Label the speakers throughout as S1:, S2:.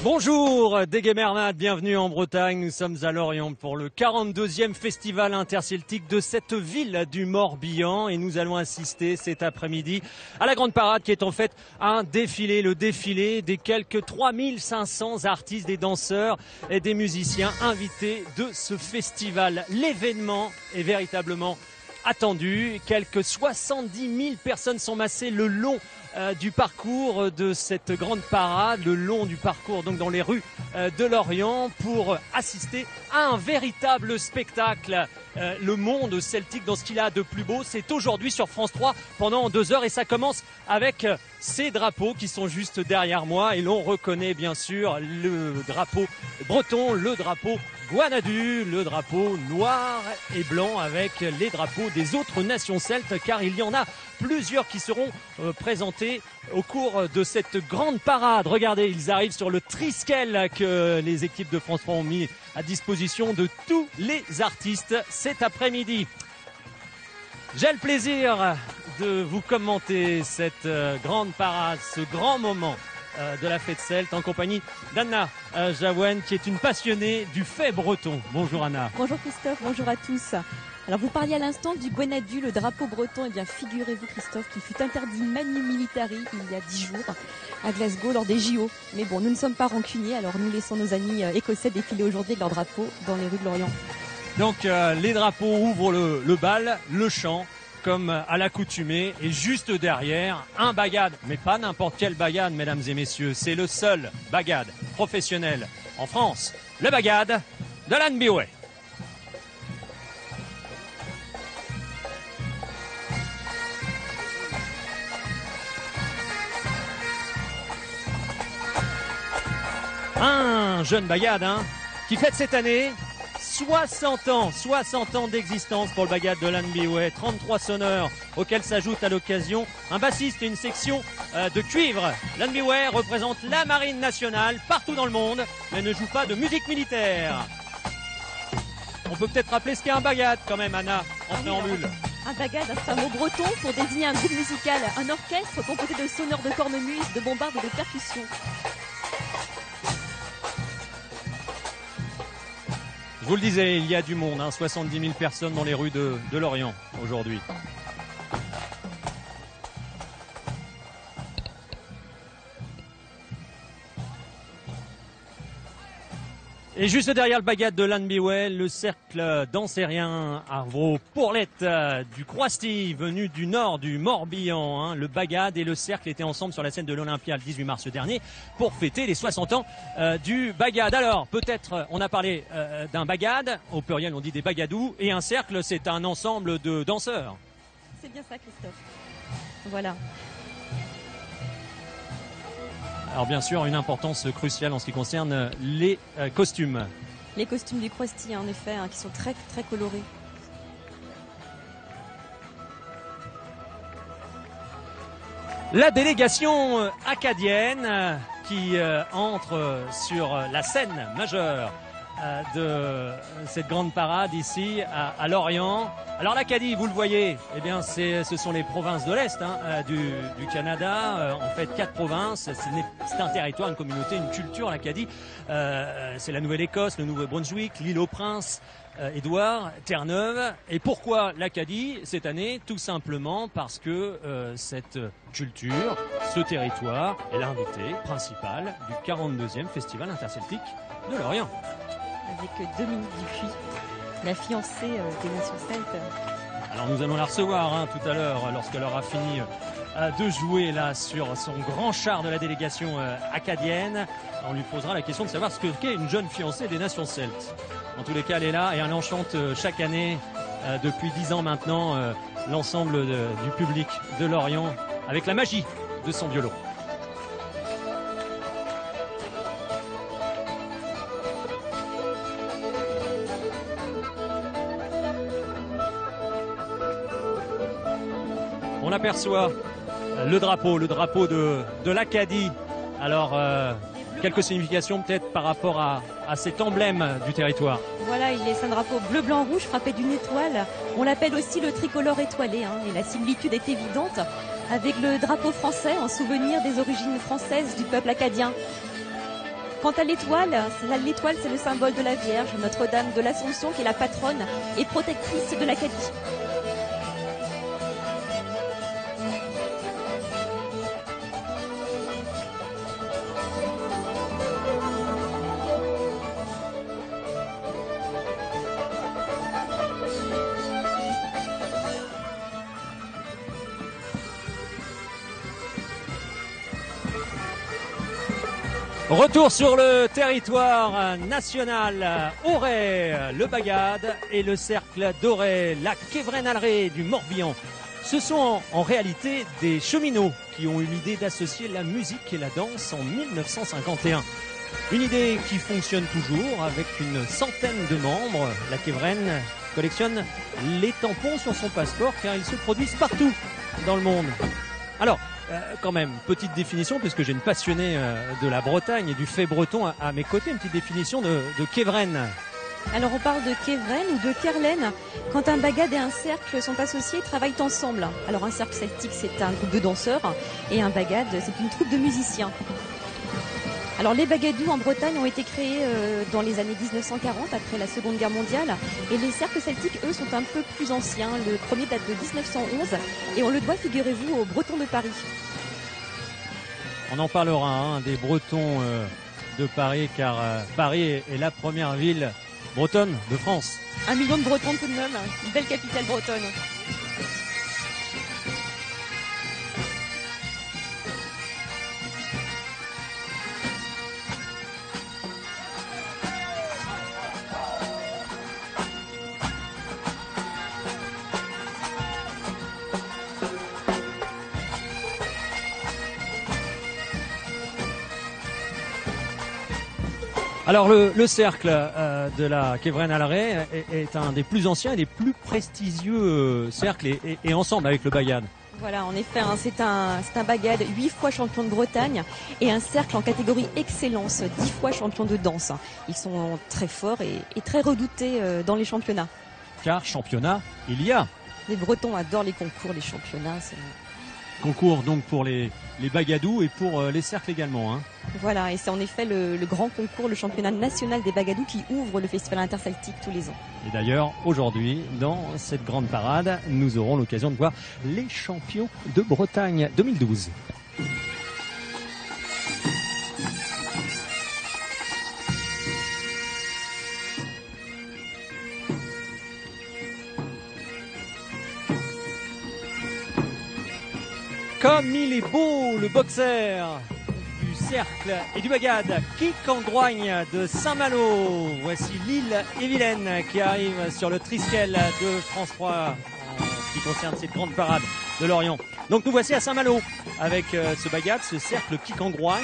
S1: Bonjour Degemermat, bienvenue en Bretagne. Nous sommes à Lorient pour le 42e festival interceltique de cette ville du Morbihan et nous allons assister cet après-midi à la grande parade qui est en fait un défilé, le défilé des quelques 3500 artistes, des danseurs et des musiciens invités de ce festival. L'événement est véritablement attendu. Quelques 70 000 personnes sont massées le long du parcours de cette grande parade, le long du parcours donc dans les rues de Lorient pour assister à un véritable spectacle. Le monde celtique dans ce qu'il a de plus beau, c'est aujourd'hui sur France 3 pendant 2 heures et ça commence avec ces drapeaux qui sont juste derrière moi et l'on reconnaît bien sûr le drapeau breton, le drapeau Guanadu, le drapeau noir et blanc avec les drapeaux des autres nations celtes car il y en a plusieurs qui seront présentés au cours de cette grande parade. Regardez, ils arrivent sur le triskel que les équipes de France 3 ont mis à disposition de tous les artistes cet après-midi. J'ai le plaisir de vous commenter cette grande parade, ce grand moment de la fête celte en compagnie d'Anna Jaouen qui est une passionnée du fait breton. Bonjour Anna.
S2: Bonjour Christophe, bonjour à tous. Alors vous parliez à l'instant du Guanadu, le drapeau breton. Eh bien figurez-vous Christophe qu'il fut interdit manu militari il y a 10 jours à Glasgow lors des JO. Mais bon, nous ne sommes pas rancuniers, alors nous laissons nos amis écossais défiler aujourd'hui avec leur drapeau dans les rues de Lorient. Donc
S1: les drapeaux ouvrent le bal, le chant, comme à l'accoutumée, et juste derrière, un bagad, mais pas n'importe quel bagad, mesdames et messieurs, c'est le seul bagad professionnel en France, le bagad de l'Anne Biouet. Un jeune bagad qui fête cette année 60 ans d'existence pour le bagad de l'Anne Biouet, 33 sonneurs auxquels s'ajoute à l'occasion un bassiste et une section de cuivre. L'Anne Biouet représente la marine nationale partout dans le monde, mais ne joue pas de musique militaire. On peut peut-être rappeler ce qu'est un bagad quand même, Anna, en préambule.
S2: Un bagad, c'est un mot breton pour désigner un groupe musical, un orchestre composé de sonneurs de cornemuse, de bombardes et de percussions.
S1: Je vous le disais, il y a du monde, 70 000 personnes dans les rues de Lorient aujourd'hui. Et juste derrière le bagad de l'Anne Biouet, le cercle dansérien à vos pourlettes du Croisty, venu du nord du Morbihan. Le bagad et le cercle étaient ensemble sur la scène de l'Olympia le 18 mars dernier pour fêter les 60 ans du bagad. Alors, peut-être, on a parlé d'un bagad, au pluriel on dit des bagadous, et un cercle, c'est un ensemble de danseurs.
S2: C'est bien ça, Christophe. Voilà.
S1: Alors bien sûr, une importance cruciale en ce qui concerne les costumes.
S2: Les costumes du Croisty, en effet, qui sont très très colorés.
S1: La délégation acadienne qui entre sur la scène majeure de cette grande parade ici à Lorient. Alors l'Acadie, vous le voyez, eh bien ce sont les provinces de l'Est du Canada. En fait, 4 provinces. C'est un territoire, une communauté, une culture. L'Acadie, c'est la Nouvelle-Écosse, le Nouveau-Brunswick, l'Île-aux-Princes, Édouard, Terre-Neuve. Et pourquoi l'Acadie cette année? Tout simplement parce que cette culture, ce territoire est l'invité principal du 42e Festival interceltique de Lorient.
S2: Avec Dominique Dupuis, la fiancée des nations celtes.
S1: Alors nous allons la recevoir tout à l'heure lorsqu'elle aura fini de jouer là sur son grand char de la délégation acadienne. On lui posera la question de savoir ce qu'est une jeune fiancée des nations celtes. En tous les cas, elle est là et elle enchante chaque année depuis 10 ans maintenant l'ensemble du public de Lorient avec la magie de son violon. On aperçoit le drapeau de l'Acadie. Alors, quelques significations peut-être par rapport à cet emblème du territoire.
S2: Voilà, c'est un drapeau bleu, blanc, rouge frappé d'une étoile. On l'appelle aussi le tricolore étoilé, et la similitude est évidente avec le drapeau français en souvenir des origines françaises du peuple acadien. Quant à l'étoile, c'est le symbole de la Vierge, Notre-Dame de l'Assomption, qui est la patronne et protectrice de l'Acadie.
S1: Retour sur le territoire national, Auray, le Bagad et le cercle d'Auray, la Quévrenalerie du Morbihan. Ce sont en réalité des cheminots qui ont eu l'idée d'associer la musique et la danse en 1951. Une idée qui fonctionne toujours avec une centaine de membres. La Quévrenne collectionne les tampons sur son passeport car ils se produisent partout dans le monde. Alors, quand même, petite définition, puisque j'ai une passionnée de la Bretagne et du fait breton à mes côtés, une petite définition de Quévrenne.
S2: Alors on parle de Quévrenne ou de Kerlen. Quand un bagad et un cercle sont associés, ils travaillent ensemble. Alors un cercle celtique, c'est un groupe de danseurs et un bagad, c'est une troupe de musiciens. Alors les bagadous en Bretagne ont été créés dans les années 1940, après la Seconde Guerre mondiale. Et les cercles celtiques, eux, sont un peu plus anciens. Le premier date de 1911 et on le doit, figurez-vous, aux Bretons de Paris.
S1: On en parlera des Bretons de Paris, car Paris est la première ville bretonne de France.
S2: 1 million de Bretons tout de même, une belle capitale bretonne.
S1: Alors le cercle de la Quévrenalerie est un des plus anciens et des plus prestigieux cercles et ensemble avec le Bagad.
S2: Voilà, en effet, c'est un bagad 8 fois champion de Bretagne et un cercle en catégorie excellence, 10 fois champion de danse. Ils sont très forts et très redoutés dans les championnats.
S1: Car championnat, il y a.
S2: Les Bretons adorent les concours, les championnats.
S1: Concours donc pour les bagadous et pour les cercles également.
S2: Voilà, et c'est en effet le grand concours, le championnat national des bagadous qui ouvre le festival interceltique tous les ans.
S1: Et d'ailleurs, aujourd'hui, dans cette grande parade, nous aurons l'occasion de voir les champions de Bretagne 2012. Comme il est beau, le boxeur du cercle et du bagad, Quicangroigne de Saint-Malo. Voici l'île-et-Vilaine qui arrive sur le Triskel de France 3 en ce qui concerne cette grande parade de Lorient. Donc nous voici à Saint-Malo avec ce bagad, ce cercle Quicangroigne,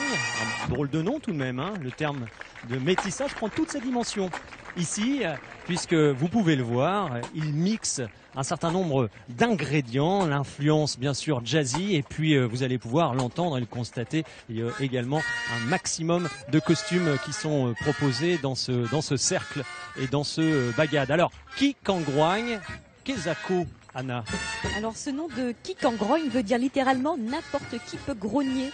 S1: un drôle de nom tout de même, le terme de métissage prend toutes ses dimensions. Ici, puisque vous pouvez le voir, il mixe un certain nombre d'ingrédients, l'influence bien sûr jazzy, et puis vous allez pouvoir l'entendre et le constater. Il y a également un maximum de costumes qui sont proposés dans ce cercle et dans ce bagad. Alors, Quicangroigne, Kezako, Anna.
S2: Alors ce nom de Quicangroigne veut dire littéralement n'importe qui peut grogner.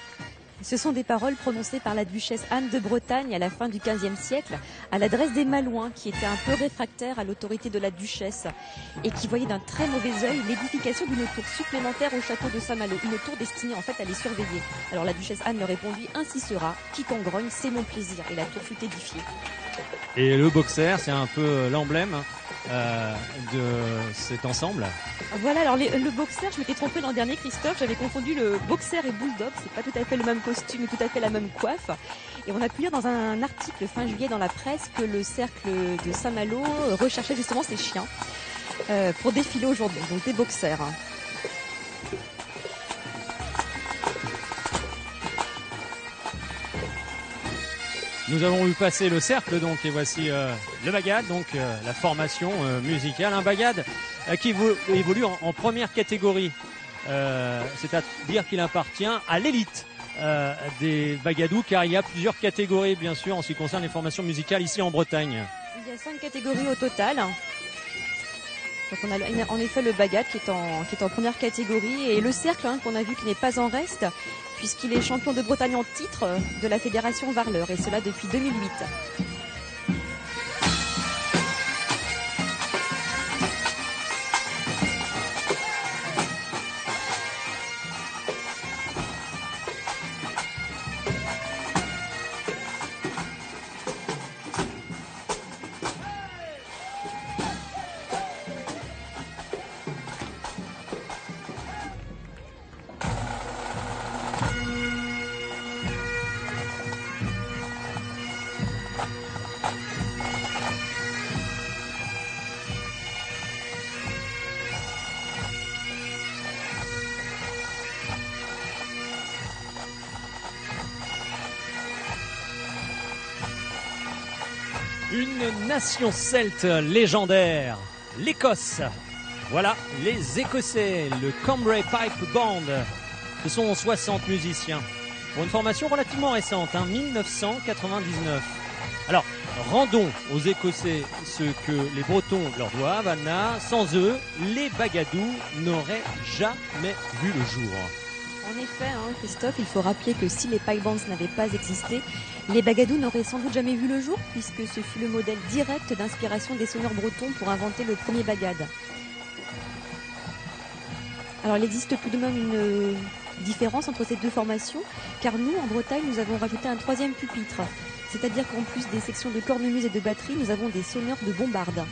S2: Ce sont des paroles prononcées par la duchesse Anne de Bretagne à la fin du XVe siècle à l'adresse des Malouins qui étaient un peu réfractaires à l'autorité de la duchesse et qui voyaient d'un très mauvais œil l'édification d'une tour supplémentaire au château de Saint-Malo, une tour destinée en fait à les surveiller. Alors la duchesse Anne leur répondit: ainsi sera, Quicangroigne, c'est mon plaisir, et la tour fut édifiée.
S1: Et le boxer, c'est un peu l'emblème de cet ensemble.
S2: Voilà, alors le boxer, je m'étais trompée l'an dernier, Christophe, j'avais confondu le boxer et bulldog, c'est pas tout à fait le même costume et tout à fait la même coiffe. Et on a pu lire dans un article fin juillet dans la presse que le cercle de Saint-Malo recherchait justement ces chiens pour défiler aujourd'hui, donc des boxers.
S1: Nous avons vu passer le cercle donc et voici le bagad, donc la formation musicale. Un bagad qui évolue en première catégorie, c'est-à-dire qu'il appartient à l'élite des bagadous, car il y a plusieurs catégories bien sûr en ce qui concerne les formations musicales ici en Bretagne.
S2: Il y a 5 catégories au total. Donc on a en effet le Bagad qui est en première catégorie et le cercle qu'on a vu qui n'est pas en reste puisqu'il est champion de Bretagne en titre de la fédération Varleur et cela depuis 2008.
S1: Une nation celte légendaire, l'Écosse. Voilà les Écossais, le Cambrai Pipe Band. Ce sont 60 musiciens pour une formation relativement récente, 1999. Alors, rendons aux Écossais ce que les Bretons leur doivent, Anna. Sans eux, les Bagadous n'auraient jamais vu le jour.
S2: En effet, Christophe, il faut rappeler que si les pipe bands n'avaient pas existé, les Bagadous n'auraient sans doute jamais vu le jour, puisque ce fut le modèle direct d'inspiration des sonneurs bretons pour inventer le premier bagad. Alors il existe tout de même une différence entre ces deux formations, car nous, en Bretagne, nous avons rajouté un troisième pupitre. C'est-à-dire qu'en plus des sections de cornemuse et de batterie, nous avons des sonneurs de bombarde.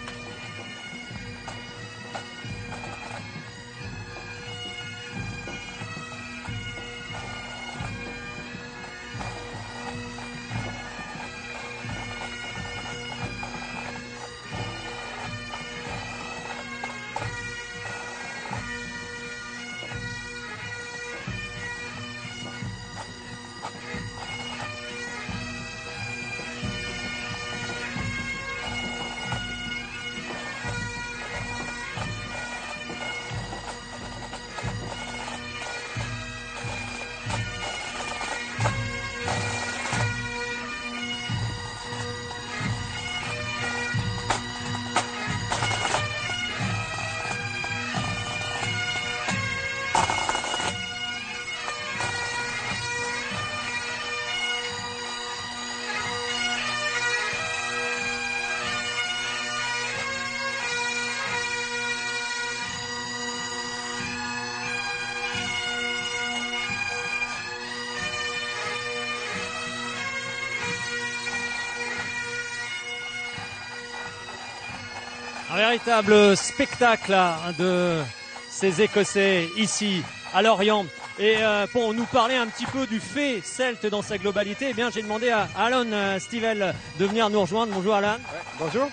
S1: Un véritable spectacle de ces Écossais ici à Lorient. Et pour nous parler un petit peu du fait celte dans sa globalité, eh bien j'ai demandé à Alan Stivell de venir nous rejoindre. Bonjour Alan.
S3: Ouais, bonjour.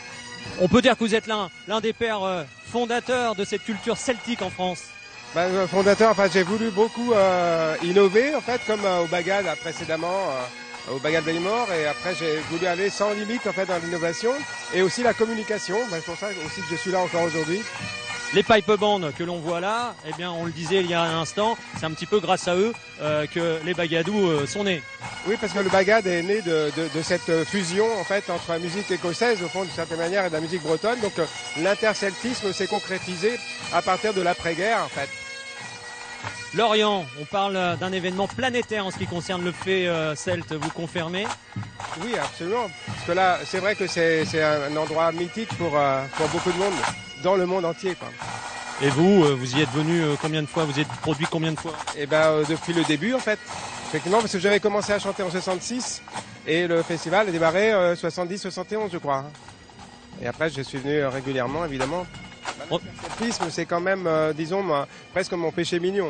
S1: On peut dire que vous êtes l'un des pères fondateurs de cette culture celtique en France.
S3: Fondateur, enfin j'ai voulu beaucoup innover en fait, comme au Bagad précédemment. Au Bagad Belmore, et après j'ai voulu aller sans limite en fait dans l'innovation et aussi la communication. C'est pour ça aussi que je suis là encore aujourd'hui.
S1: Les pipe bands que l'on voit là, eh bien on le disait il y a un instant, c'est un petit peu grâce à eux que les Bagadous sont nés.
S3: Oui, parce que le Bagad est né de cette fusion en fait entre la musique écossaise au fond d'une certaine manière et de la musique bretonne. Donc l'interceltisme s'est concrétisé à partir de l'après-guerre en fait.
S1: Lorient, on parle d'un événement planétaire en ce qui concerne le fait celte, vous confirmez?
S3: Oui, absolument. Parce que là, c'est vrai que c'est un endroit mythique pour beaucoup de monde, dans le monde entier, quoi.
S1: Et vous y êtes venu combien de fois? Vous y êtes produit combien de fois?
S3: Eh ben, depuis le début, en fait. Effectivement, parce que j'avais commencé à chanter en 66 et le festival a démarré 70-71, je crois. Et après, je suis venu régulièrement, évidemment. L'interceltisme, c'est quand même, disons, presque mon péché mignon.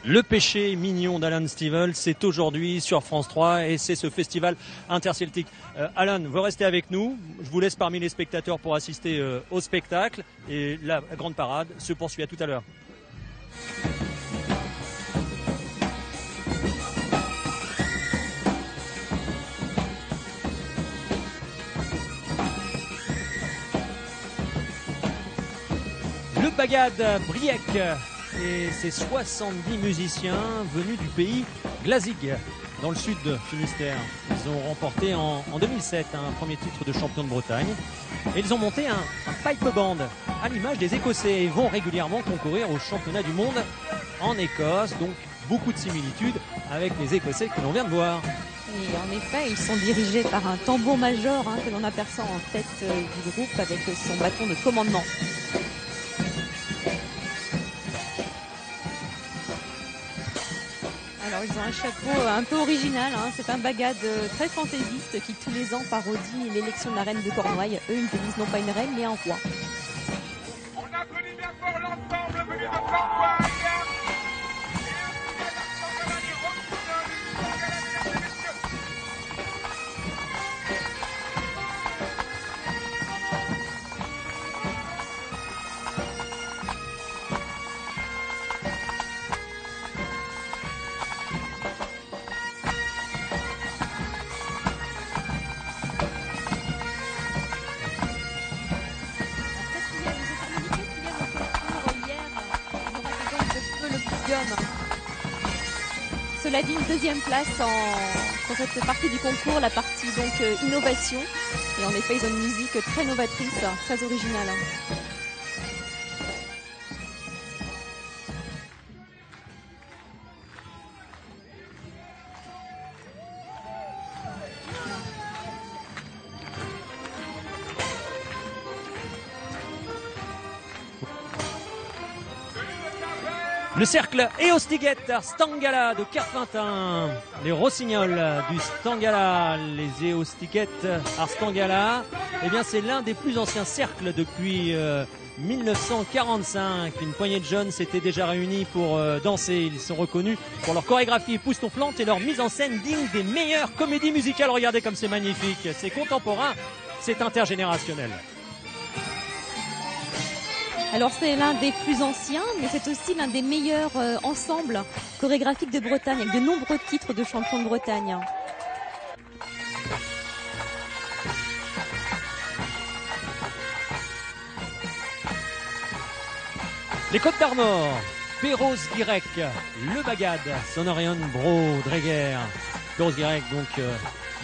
S1: Le péché mignon d'Alan Stivell, c'est aujourd'hui sur France 3 et c'est ce festival interceltique. Alan, vous restez avec nous. Je vous laisse parmi les spectateurs pour assister au spectacle et la grande parade se poursuit. À tout à l'heure. Le Bagad Briec et ses 70 musiciens venus du pays Glazig, dans le sud de Finistère. Ils ont remporté en 2007 un premier titre de champion de Bretagne. Et ils ont monté un pipe band à l'image des Écossais et vont régulièrement concourir au championnat du monde en Écosse. Donc beaucoup de similitudes avec les Écossais que l'on vient de voir.
S2: Et en effet, ils sont dirigés par un tambour-major que l'on aperçoit en tête du groupe avec son bâton de commandement. Alors ils ont un chapeau un peu original, c'est un bagad très fantaisiste qui tous les ans parodie l'élection de la reine de Cornouailles. Eux ils élisent non pas une reine mais un roi.
S4: On applaudit bien fort l'ensemble venu de Cornouailles.
S2: Cela dit, une deuxième place sur cette partie du concours, la partie donc innovation. Et en effet, ils ont une musique très novatrice, très originale.
S1: Le cercle Eostiguet Stangala de Carpentun. Les rossignols du Stangala, les Eostiguet Stangala. Eh bien, c'est l'un des plus anciens cercles depuis 1945. Une poignée de jeunes s'étaient déjà réunis pour danser. Ils sont reconnus pour leur chorégraphie époustouflante et leur mise en scène digne des meilleures comédies musicales. Regardez comme c'est magnifique. C'est contemporain, c'est intergénérationnel.
S2: Alors c'est l'un des plus anciens, mais c'est aussi l'un des meilleurs ensembles chorégraphiques de Bretagne, avec de nombreux titres de champion de Bretagne.
S1: Les Côtes d'Armor, Perros Guirec, le Bagad, Sonorion Bro, Dreger. Perros Guirec donc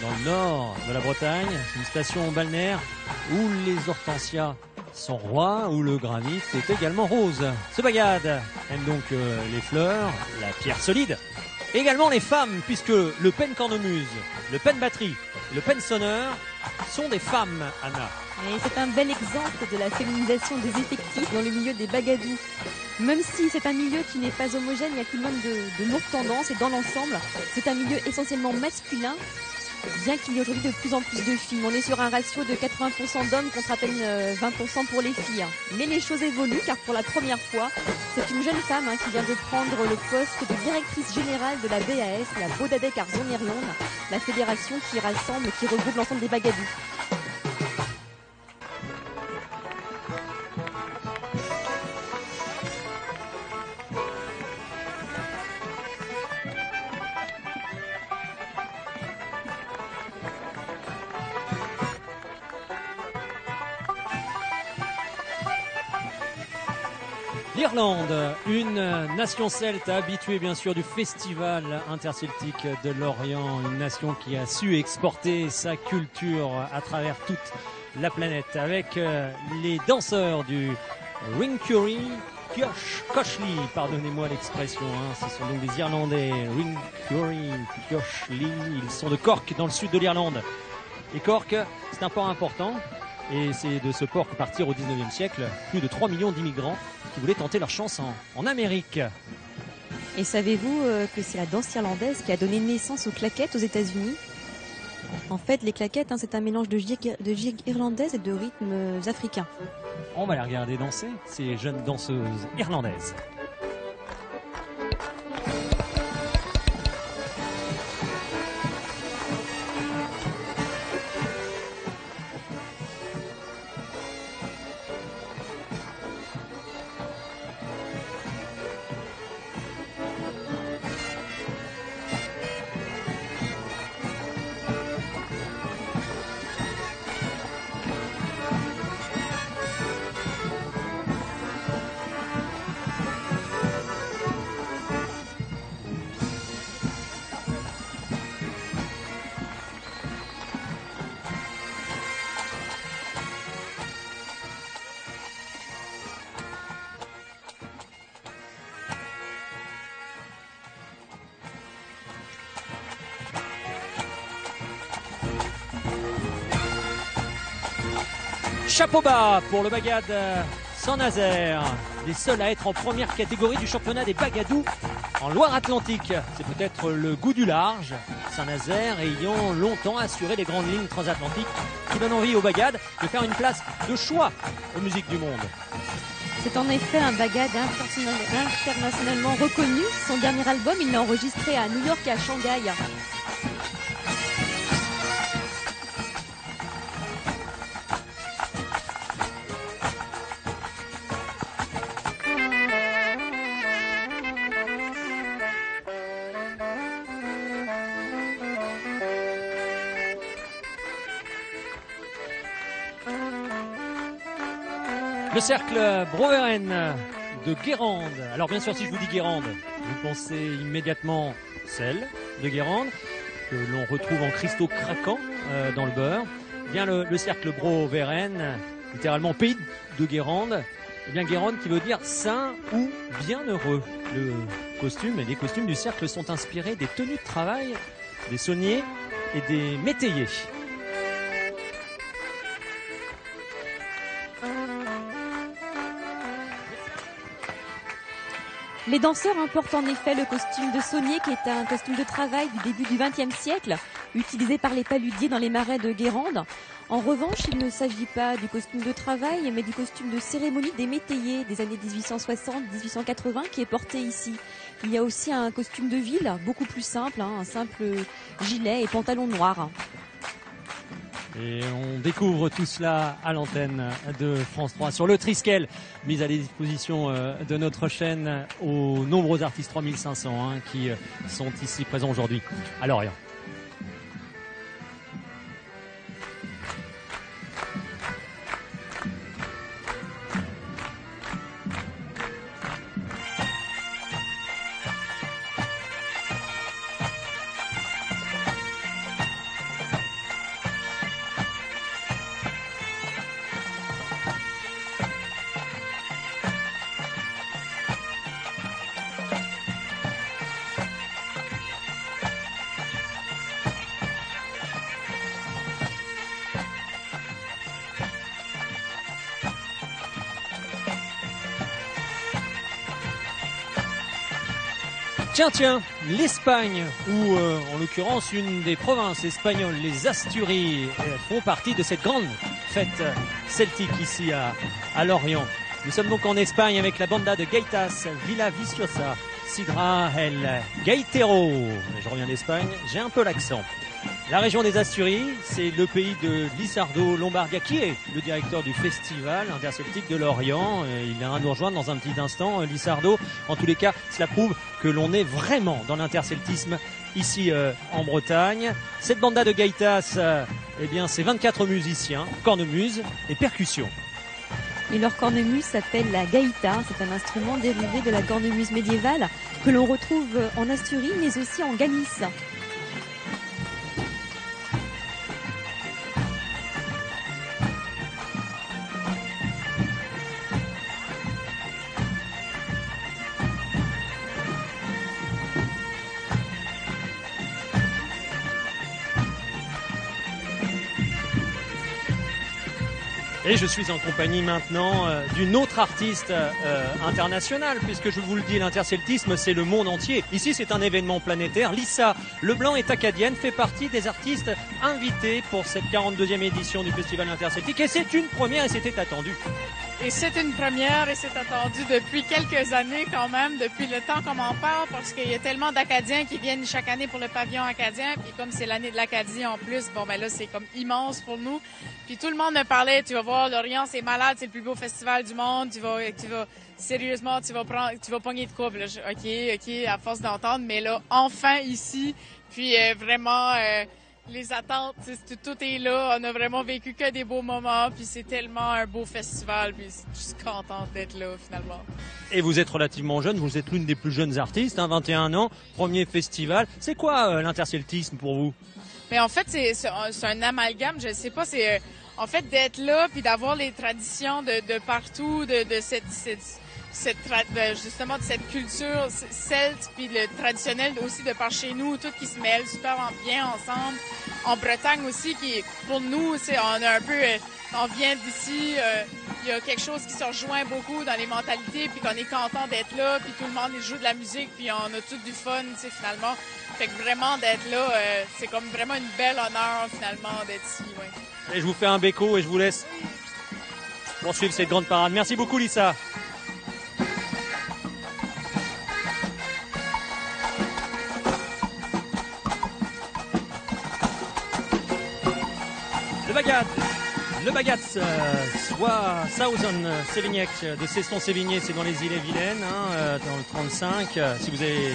S1: dans le nord de la Bretagne, c'est une station balnéaire où les hortensias sont rois, où le granit est également rose. Ce Bagad aime donc les fleurs, la pierre solide, et également les femmes, puisque le pen cornemuse, le pen batterie, le pen sonneur sont des femmes, Anna.
S2: Et c'est un bel exemple de la féminisation des effectifs dans le milieu des bagadous. Même si c'est un milieu qui n'est pas homogène, il y a tout de même de lourdes tendances et dans l'ensemble, c'est un milieu essentiellement masculin, bien qu'il y ait aujourd'hui de plus en plus de filles. On est sur un ratio de 80% d'hommes contre à peine 20% pour les filles. Mais les choses évoluent car pour la première fois, c'est une jeune femme qui vient de prendre le poste de directrice générale de la BAS, la Bodadek Arzonerion, la fédération qui rassemble, qui regroupe l'ensemble des bagadous.
S1: L'Irlande, une nation celte habituée bien sûr du festival interceltique de l'Orient, une nation qui a su exporter sa culture à travers toute la planète avec les danseurs du Rincury Cochlee, pardonnez-moi l'expression, ce sont donc des Irlandais, Rincury Cochlee, ils sont de Cork dans le sud de l'Irlande. Et Cork, c'est un port important. Et c'est de ce port que partir au 19e siècle plus de 3 millions d'immigrants qui voulaient tenter leur chance en Amérique.
S2: Et savez-vous que c'est la danse irlandaise qui a donné naissance aux claquettes aux États-Unis? En fait, les claquettes, c'est un mélange de gigue irlandaise et de rythmes africains.
S1: On va les regarder danser, ces jeunes danseuses irlandaises. chapeau bas pour le Bagad Saint-Nazaire, les seuls à être en première catégorie du championnat des Bagadous en Loire-Atlantique. C'est peut-être le goût du large. Saint-Nazaire ayant longtemps assuré les grandes lignes transatlantiques qui donnent envie au Bagad de faire une place de choix aux musiques du monde.
S2: C'est en effet un Bagad internationalement reconnu. Son dernier album, il l'a enregistré à New York et à Shanghai.
S1: Le cercle Broveren de Guérande. Alors bien sûr, si je vous dis Guérande, vous pensez immédiatement celle de Guérande que l'on retrouve en cristaux craquants dans le beurre. Eh bien le cercle Broveren, littéralement pays de Guérande. Eh bien Guérande qui veut dire saint ou bienheureux. Le costume et les costumes du cercle sont inspirés des tenues de travail des sauniers et des métayers.
S2: Les danseurs importent en effet le costume de saunier qui est un costume de travail du début du XXe siècle, utilisé par les paludiers dans les marais de Guérande. En revanche, il ne s'agit pas du costume de travail, mais du costume de cérémonie des métayers des années 1860-1880 qui est porté ici. Il y a aussi un costume de ville, beaucoup plus simple, un simple gilet et pantalon noir.
S1: Et on découvre tout cela à l'antenne de France 3 sur le Triskel, mise à disposition de notre chaîne aux nombreux artistes 3500 qui sont ici présents aujourd'hui à Lorient. Tiens, l'Espagne, ou en l'occurrence une des provinces espagnoles, les Asturies, font partie de cette grande fête celtique ici à Lorient. Nous sommes donc en Espagne avec la banda de Gaitas, Villa Viciosa, Sidra El Gaitero. Je reviens d'Espagne, j'ai un peu l'accent. La région des Asturies, c'est le pays de Lizardo Lombardia, qui est le directeur du festival interceltique de Lorient. Il viendra nous rejoindre dans un petit instant, Lizardo. En tous les cas, cela prouve que l'on est vraiment dans l'interceltisme ici en Bretagne. Cette banda de Gaitas, eh bien, c'est 24 musiciens, cornemuse et percussions.
S2: Et leur cornemuse s'appelle la gaïta. C'est un instrument dérivé de la cornemuse médiévale que l'on retrouve en Asturie, mais aussi en Galice.
S1: Et je suis en compagnie maintenant d'une autre artiste internationale, puisque je vous le dis, l'interceltisme, c'est le monde entier. Ici, c'est un événement planétaire. Lisa Leblanc est acadienne, fait partie des artistes invités pour cette 42e édition du Festival interceltique. Et c'est une première et c'était attendu.
S5: Et c'est une première et c'est attendu depuis quelques années quand même, depuis le temps qu'on en parle, parce qu'il y a tellement d'Acadiens qui viennent chaque année pour le pavillon acadien. Puis comme c'est l'année de l'Acadie en plus, bon ben là c'est comme immense pour nous. Puis tout le monde me parlait, tu vas voir Lorient, c'est malade, c'est le plus beau festival du monde. Tu vas sérieusement, tu vas pogner de couple. Ok, à force d'entendre, mais là enfin ici, puis vraiment. Les attentes, tout est là. On a vraiment vécu que des beaux moments. Puis c'est tellement un beau festival. Puis je suis juste contente d'être là, finalement.
S1: Et vous êtes relativement jeune. Vous êtes l'une des plus jeunes artistes, 21 ans. Premier festival. C'est quoi l'interceltisme pour vous?
S5: Mais en fait, c'est un amalgame. Je sais pas, c'est... en fait, d'être là, puis d'avoir les traditions de partout, de justement de cette culture celte, puis le traditionnel aussi de par chez nous, tout qui se mêle super bien ensemble. En Bretagne aussi, qui pour nous, on a un peu, on vient d'ici, il y a quelque chose qui se rejoint beaucoup dans les mentalités, puis qu'on est content d'être là, puis tout le monde joue de la musique, puis on a tout du fun, finalement. Fait que vraiment d'être là, c'est comme vraiment une belle honneur finalement d'être ici. Ouais.
S1: Et je vous fais un béco et je vous laisse poursuivre cette grande parade. Merci beaucoup Lisa. Le Bagat, soit Southern Sévignac de Ceston-Sévigné, c'est dans les îles Vilaines, dans le 35. Si vous avez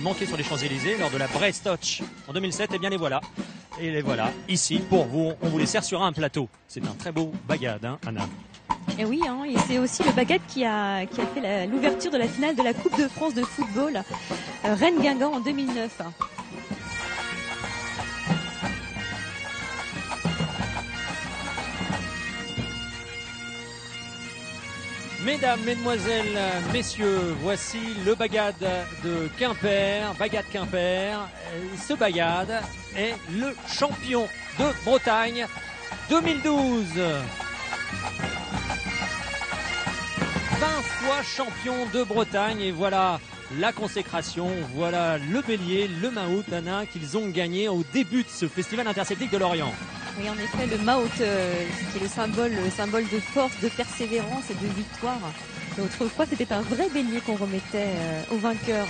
S1: manqué sur les Champs-Élysées lors de la Brest Touch en 2007, eh bien les voilà. Et les voilà ici pour vous. On vous les sert sur un plateau. C'est un très beau Bagat, Anna.
S2: Et oui, et c'est aussi le Bagat qui a fait l'ouverture de la finale de la Coupe de France de football Rennes-Guingamp en 2009.
S1: Mesdames, Mesdemoiselles, Messieurs, voici le Bagad de Quimper, Bagad Quimper. Ce Bagad est le champion de Bretagne 2012. 20 fois champion de Bretagne et voilà la consécration, voilà le bélier, le Mahout, Anna, qu'ils ont gagné au début de ce festival interceltique de Lorient.
S2: Oui, en effet, le Mahout, qui est le symbole de force, de persévérance et de victoire. Et autrefois, c'était un vrai bélier qu'on remettait aux vainqueurs.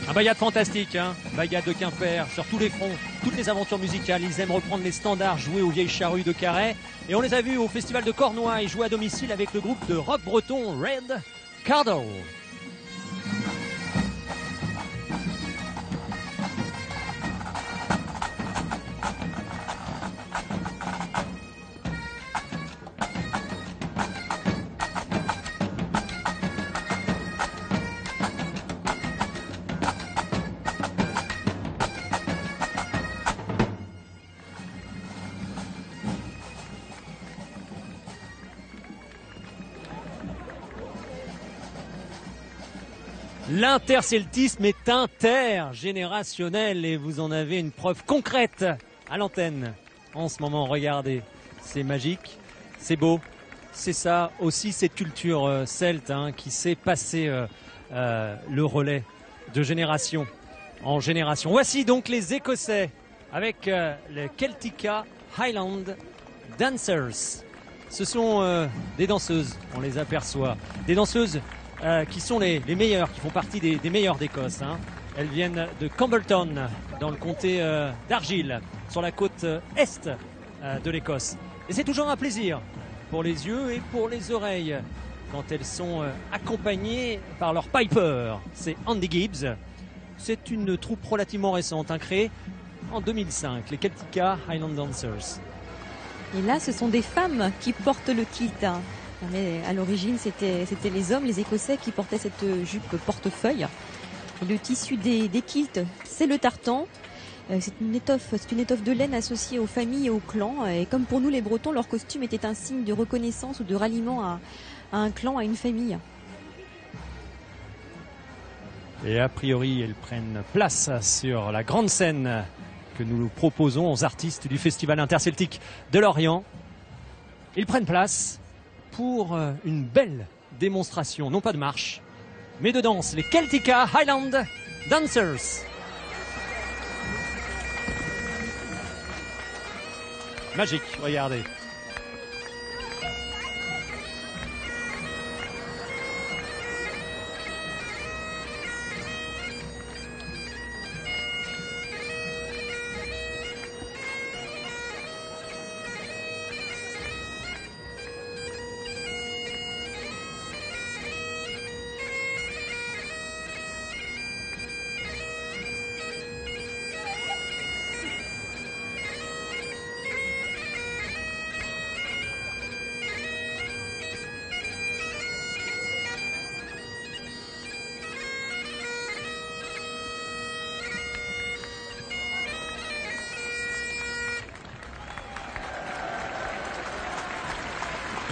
S1: Un Bagad fantastique, Bagad de Quimper, sur tous les fronts, toutes les aventures musicales. Ils aiment reprendre les standards joués aux vieilles charrues de Carhaix. Et on les a vus au festival de Cornouailles jouer à domicile avec le groupe de rock breton Red Cardle. L'interceltisme est intergénérationnel et vous en avez une preuve concrète à l'antenne en ce moment. Regardez, c'est magique, c'est beau, c'est ça aussi cette culture celte qui sait passer le relais de génération en génération. Voici donc les Écossais avec les Celtica Highland Dancers. Ce sont des danseuses, on les aperçoit, des danseuses qui sont les meilleures, qui font partie des meilleures d'Écosse. Elles viennent de Campbellton, dans le comté d'Argyll, sur la côte est de l'Écosse. Et c'est toujours un plaisir pour les yeux et pour les oreilles quand elles sont accompagnées par leur piper. C'est Andy Gibbs. C'est une troupe relativement récente, créée en 2005, les Celtica Highland Dancers.
S2: Et là, ce sont des femmes qui portent le kilt. Mais à l'origine, c'était les hommes, les Écossais, qui portaient cette jupe portefeuille. Et le tissu des kilts, c'est le tartan. C'est une étoffe de laine associée aux familles et aux clans. Et comme pour nous les Bretons, leur costume était un signe de reconnaissance ou de ralliement à un clan, à une famille.
S1: Et a priori, elles prennent place sur la grande scène que nous proposons aux artistes du Festival interceltique de Lorient. Ils prennent place pour une belle démonstration, non pas de marche, mais de danse, les Celtica Highland Dancers. Magique, regardez.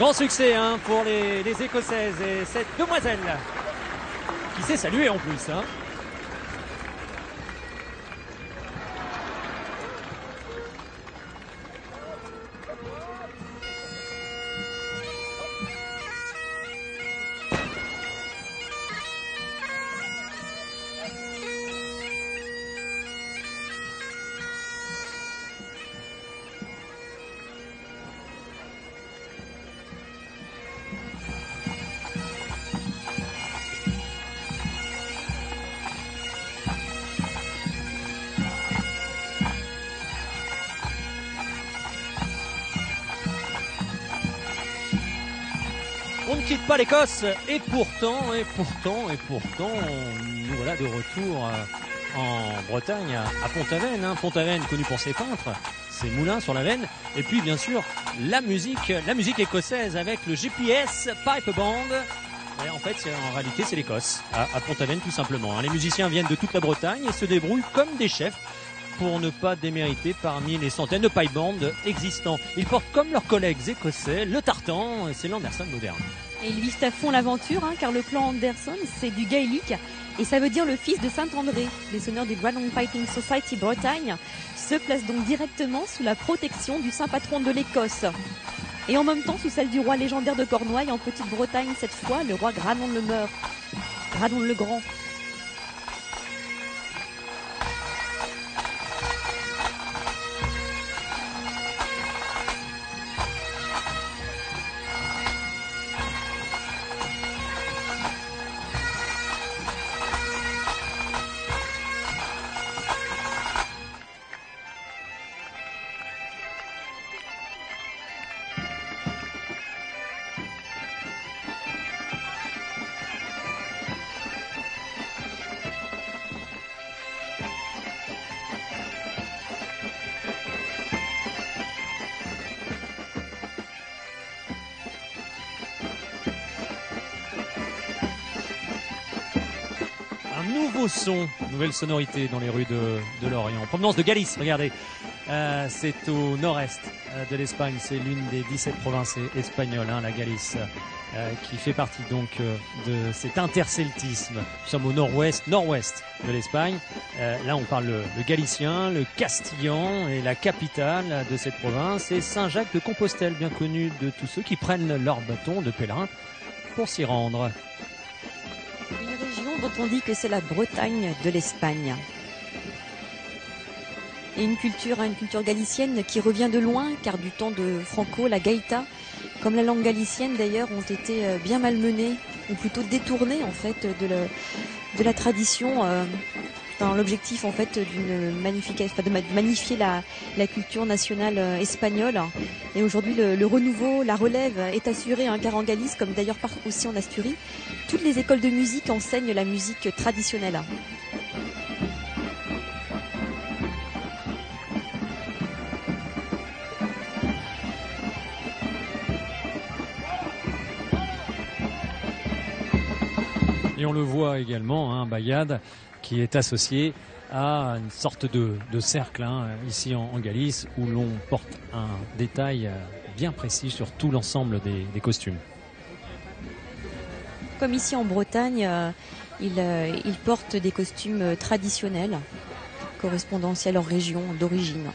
S1: Grand succès hein, pour les Écossaises et cette demoiselle qui s'est saluée en plus. Hein. On ne quitte pas l'Écosse et pourtant, nous voilà de retour en Bretagne, à Pont-Aven. Hein. Pont-Aven connu pour ses peintres, ses moulins sur la Veine, et puis bien sûr la musique écossaise avec le GPS Pipe Band. Et en fait, en réalité, c'est l'Écosse, à Pont-Aven tout simplement. Hein. Les musiciens viennent de toute la Bretagne et se débrouillent comme des chefs pour ne pas démériter parmi les centaines de pipe bands existants. Ils portent comme leurs collègues écossais le tartan, c'est l'Anderson moderne.
S2: Et ils vivent à fond l'aventure, hein, car le clan Anderson, c'est du gaélique et ça veut dire le fils de Saint-André. Les sonneurs du Grand Piping Society Bretagne se placent donc directement sous la protection du saint patron de l'Écosse. Et en même temps sous celle du roi légendaire de Cornouailles en Petite-Bretagne, cette fois le roi Gradon le Meur, Gradon le Grand. Nouveau son, nouvelle sonorité dans les rues de Lorient. Provenance de Galice, regardez. C'est au nord-est de l'Espagne. C'est l'une des 17 provinces espagnoles, hein, la Galice, qui fait partie donc de cet interceltisme. Nous sommes au nord-ouest de l'Espagne. Là, on parle le galicien, le castillan, et la capitale de cette province est Saint-Jacques de Compostelle, bien connu de tous ceux qui prennent leur bâton de pèlerin pour s'y rendre. Une région dont on dit que c'est la Bretagne de l'Espagne. Et une culture galicienne qui revient de loin, car du temps de Franco, la gaïta, comme la langue galicienne d'ailleurs, ont été bien malmenées, ou plutôt détournées en fait de la tradition, dans l'objectif en fait de magnifier la culture nationale espagnole. Et aujourd'hui le renouveau, la relève est assurée, hein, car en Galice, comme d'ailleurs aussi en Asturie, toutes les écoles de musique enseignent la musique traditionnelle.
S1: Et on le voit également, hein, Bayad, qui est associé à une sorte de cercle, hein, ici en Galice, où l'on porte un détail bien précis sur tout l'ensemble des costumes.
S2: Comme ici en Bretagne, ils portent des costumes traditionnels correspondant aussi à leur région d'origine.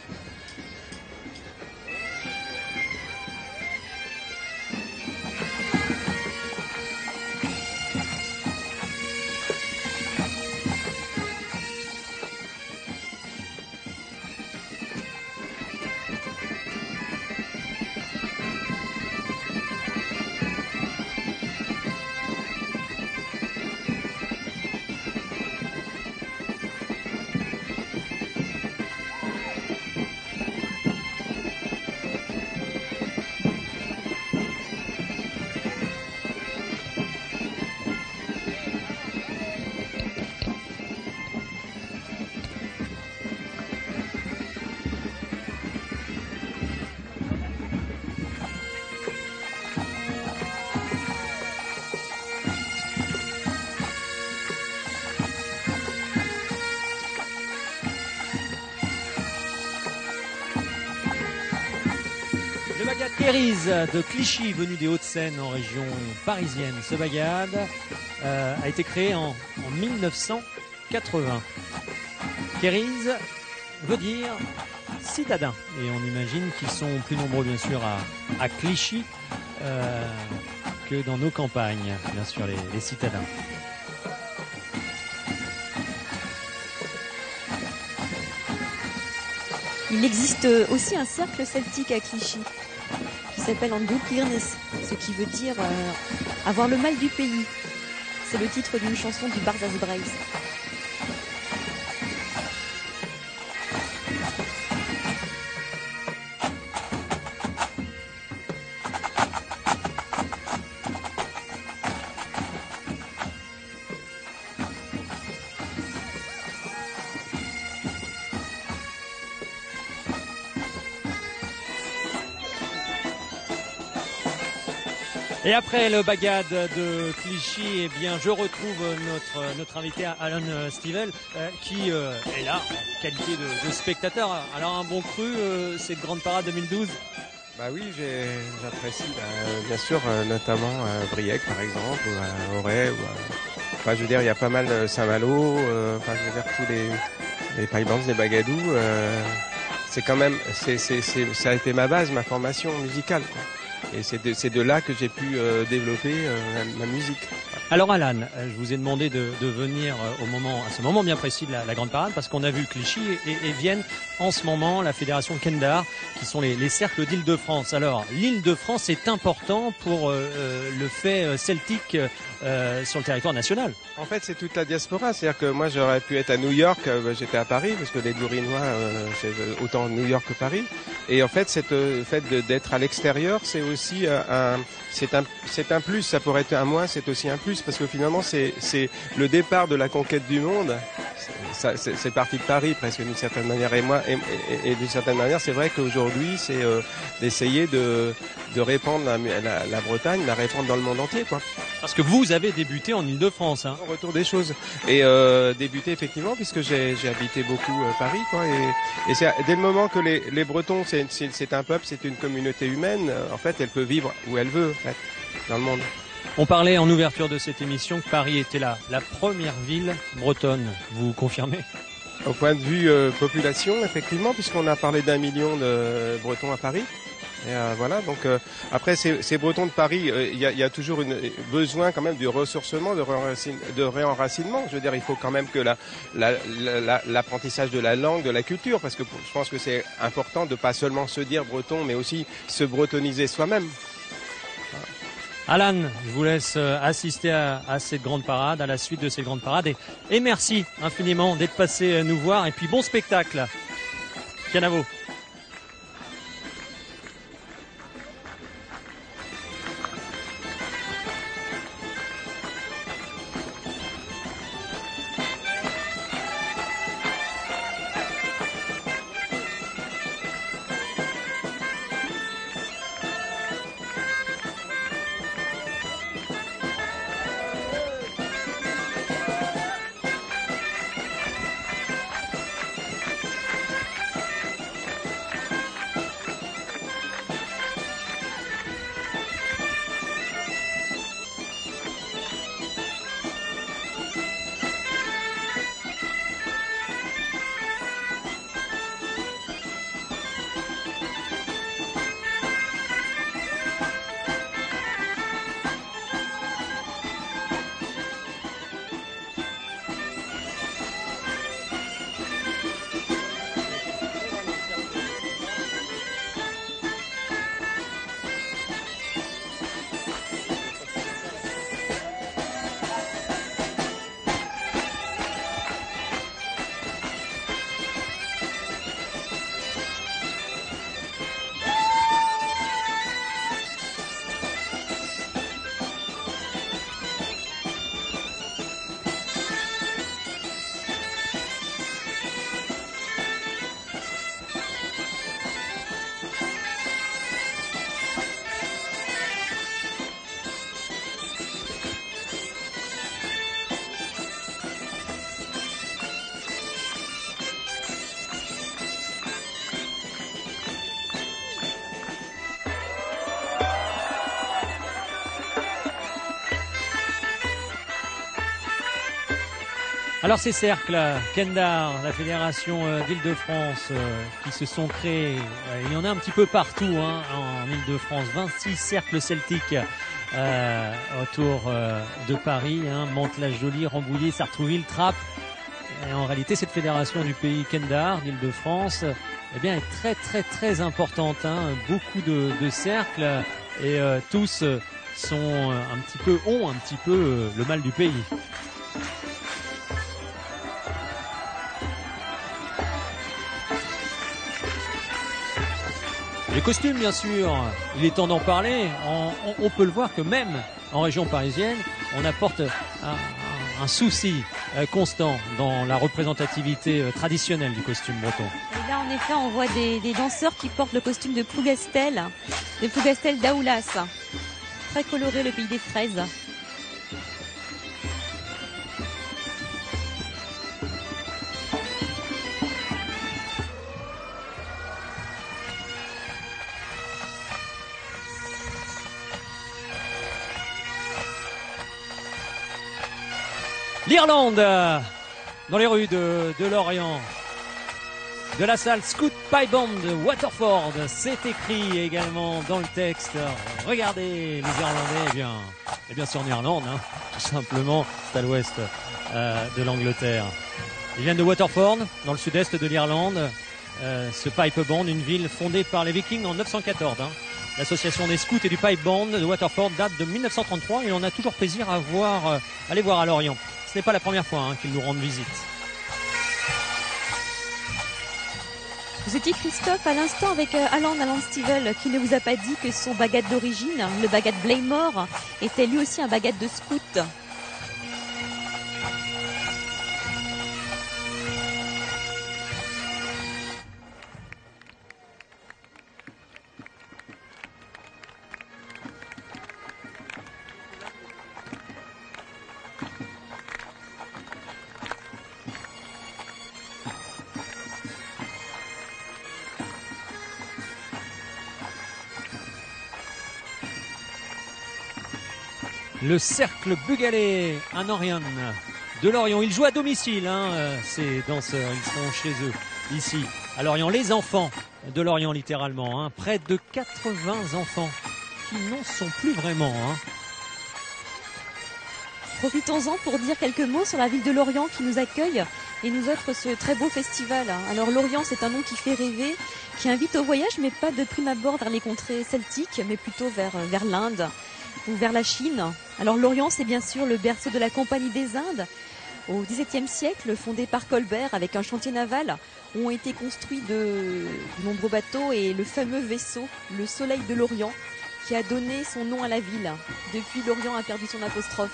S1: Le bagad Kériz de Clichy, venu des Hauts-de-Seine en région parisienne. Ce bagad a été créé en 1980. Kériz veut dire citadin. Et on imagine qu'ils sont plus nombreux bien sûr à Clichy que dans nos campagnes, bien sûr les citadins.
S2: Il existe aussi un cercle celtique à Clichy qui s'appelle Andukirnes, ce qui veut dire avoir le mal du pays. C'est le titre d'une chanson du Barzaz Braise.
S1: Et après le bagad de Clichy, eh bien, je retrouve notre invité Alan Stivell qui est là en qualité de spectateur. Alors un bon cru, cette grande parade 2012.
S3: Bah oui, j'apprécie bien sûr notamment Briec par exemple, ou Auray, enfin je veux dire il y a pas mal de Saint-Malo, enfin je veux dire tous les paille-bandes, les bagadous, c'est quand même ça a été ma base, ma formation musicale quoi. Et c'est de là que j'ai pu développer ma musique.
S1: Alors Alan, je vous ai demandé de venir à ce moment bien précis de la grande parade parce qu'on a vu Clichy et Vienne en ce moment, la fédération Kendar, qui sont les cercles d'Île-de-France. Alors l'Île-de-France est important pour le fait celtique sur le territoire national.
S3: En fait, c'est toute la diaspora. C'est-à-dire que moi, j'aurais pu être à New York, j'étais à Paris, parce que les Bourinois, c'est autant New York que Paris. Et en fait, d'être à l'extérieur, c'est aussi c'est un plus. Ça pourrait être un moins, c'est aussi un plus, parce que finalement, c'est le départ de la conquête du monde. C'est parti de Paris presque d'une certaine manière. Et d'une certaine manière, c'est vrai qu'aujourd'hui, c'est d'essayer de répandre la Bretagne, la répandre dans le monde entier, quoi.
S1: Parce que vous avez débuté en Île-de-France, hein.
S3: Au retour des choses. Et débuté effectivement, puisque j'ai habité beaucoup Paris, quoi. Et c'est dès le moment que les Bretons, c'est un peuple, c'est une communauté humaine. En fait, elle peut vivre où elle veut, en fait, dans le monde.
S1: On parlait en ouverture de cette émission que Paris était la première ville bretonne. Vous confirmez ?
S3: Au point de vue population, effectivement, puisqu'on a parlé d'1 million de Bretons à Paris. Et voilà, donc après ces Bretons de Paris, il y a toujours besoin quand même du ressourcement, de réenracinement. Je veux dire, il faut quand même que l'apprentissage de la langue, de la culture, parce que je pense que c'est important de pas seulement se dire breton, mais aussi se bretoniser soi-même.
S1: Alan, je vous laisse assister à cette grande parade, à la suite de cette grande parade, et merci infiniment d'être passé nous voir, et puis bon spectacle. Canavo. Alors ces cercles, Kendar, la fédération d'Île-de-France qui se sont créés, il y en a un petit peu partout hein, en Île-de-France, 26 cercles celtiques autour de Paris, hein, Mantes-la-Jolie, Rambouillet, Sartrouville, Trappes. Et en réalité, cette fédération du pays Kendar, d'Île-de-France, eh bien, est très très très importante. Hein, beaucoup de cercles et tous ont un petit peu le mal du pays. Les costumes, bien sûr, il est temps d'en parler. On peut le voir que même en région parisienne, on apporte un souci constant dans la représentativité traditionnelle du costume breton.
S2: Et là, en effet, on voit des danseurs qui portent le costume de Plougastel d'Aoulas. Très coloré, le pays des fraises.
S1: L'Irlande, dans les rues de Lorient, de la salle Scout Pipe Band de Waterford, c'est écrit également dans le texte. Regardez les Irlandais, eh bien c'est en Irlande, hein, tout simplement, c'est à l'ouest de l'Angleterre. Ils viennent de Waterford, dans le sud-est de l'Irlande. Ce Pipe Band, une ville fondée par les Vikings en 914. Hein. L'association des scouts et du Pipe Band de Waterford date de 1933 et on a toujours plaisir à aller voir à Lorient. Ce n'est pas la première fois hein, qu'ils nous rendent visite.
S2: Vous étiez Christophe à l'instant avec Alan Stivel qui ne vous a pas dit que son bagad d'origine, le bagad Blaymore, était lui aussi un bagad de scout.
S1: Le cercle bugalais à Norian de Lorient. Ils jouent à domicile, hein, ces danseurs. Ils seront chez eux, ici, à Lorient. Les enfants de Lorient, littéralement. Hein. Près de 80 enfants qui n'en sont plus vraiment. Hein.
S2: Profitons-en pour dire quelques mots sur la ville de Lorient qui nous accueille et nous offre ce très beau festival. Alors Lorient, c'est un nom qui fait rêver, qui invite au voyage, mais pas de prime abord vers les contrées celtiques, mais plutôt vers l'Inde ou vers la Chine. Alors Lorient, c'est bien sûr le berceau de la Compagnie des Indes. Au XVIIe siècle, fondé par Colbert avec un chantier naval, ont été construits de nombreux bateaux et le fameux vaisseau, le Soleil de l'Orient, qui a donné son nom à la ville. Depuis, Lorient a perdu son apostrophe.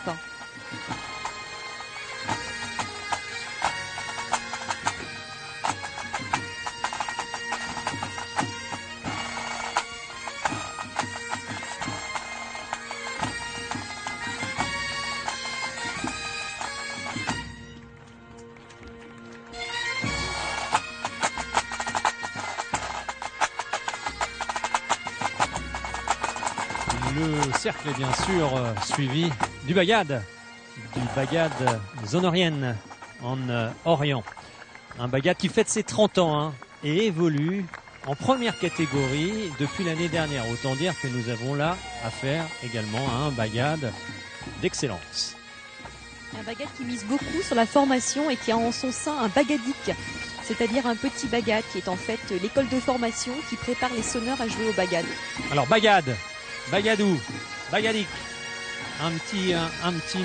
S1: Le cercle est bien sûr suivi du bagad zonorienne en Orient. Un bagad qui fête ses 30 ans hein, et évolue en première catégorie depuis l'année dernière. Autant dire que nous avons là affaire également à un bagad d'excellence.
S2: Un bagad qui mise beaucoup sur la formation et qui a en son sein un bagadique, c'est-à-dire un petit bagad qui est en fait l'école de formation qui prépare les sonneurs à jouer au bagad.
S1: Alors bagad, bagadou, bagadique. Une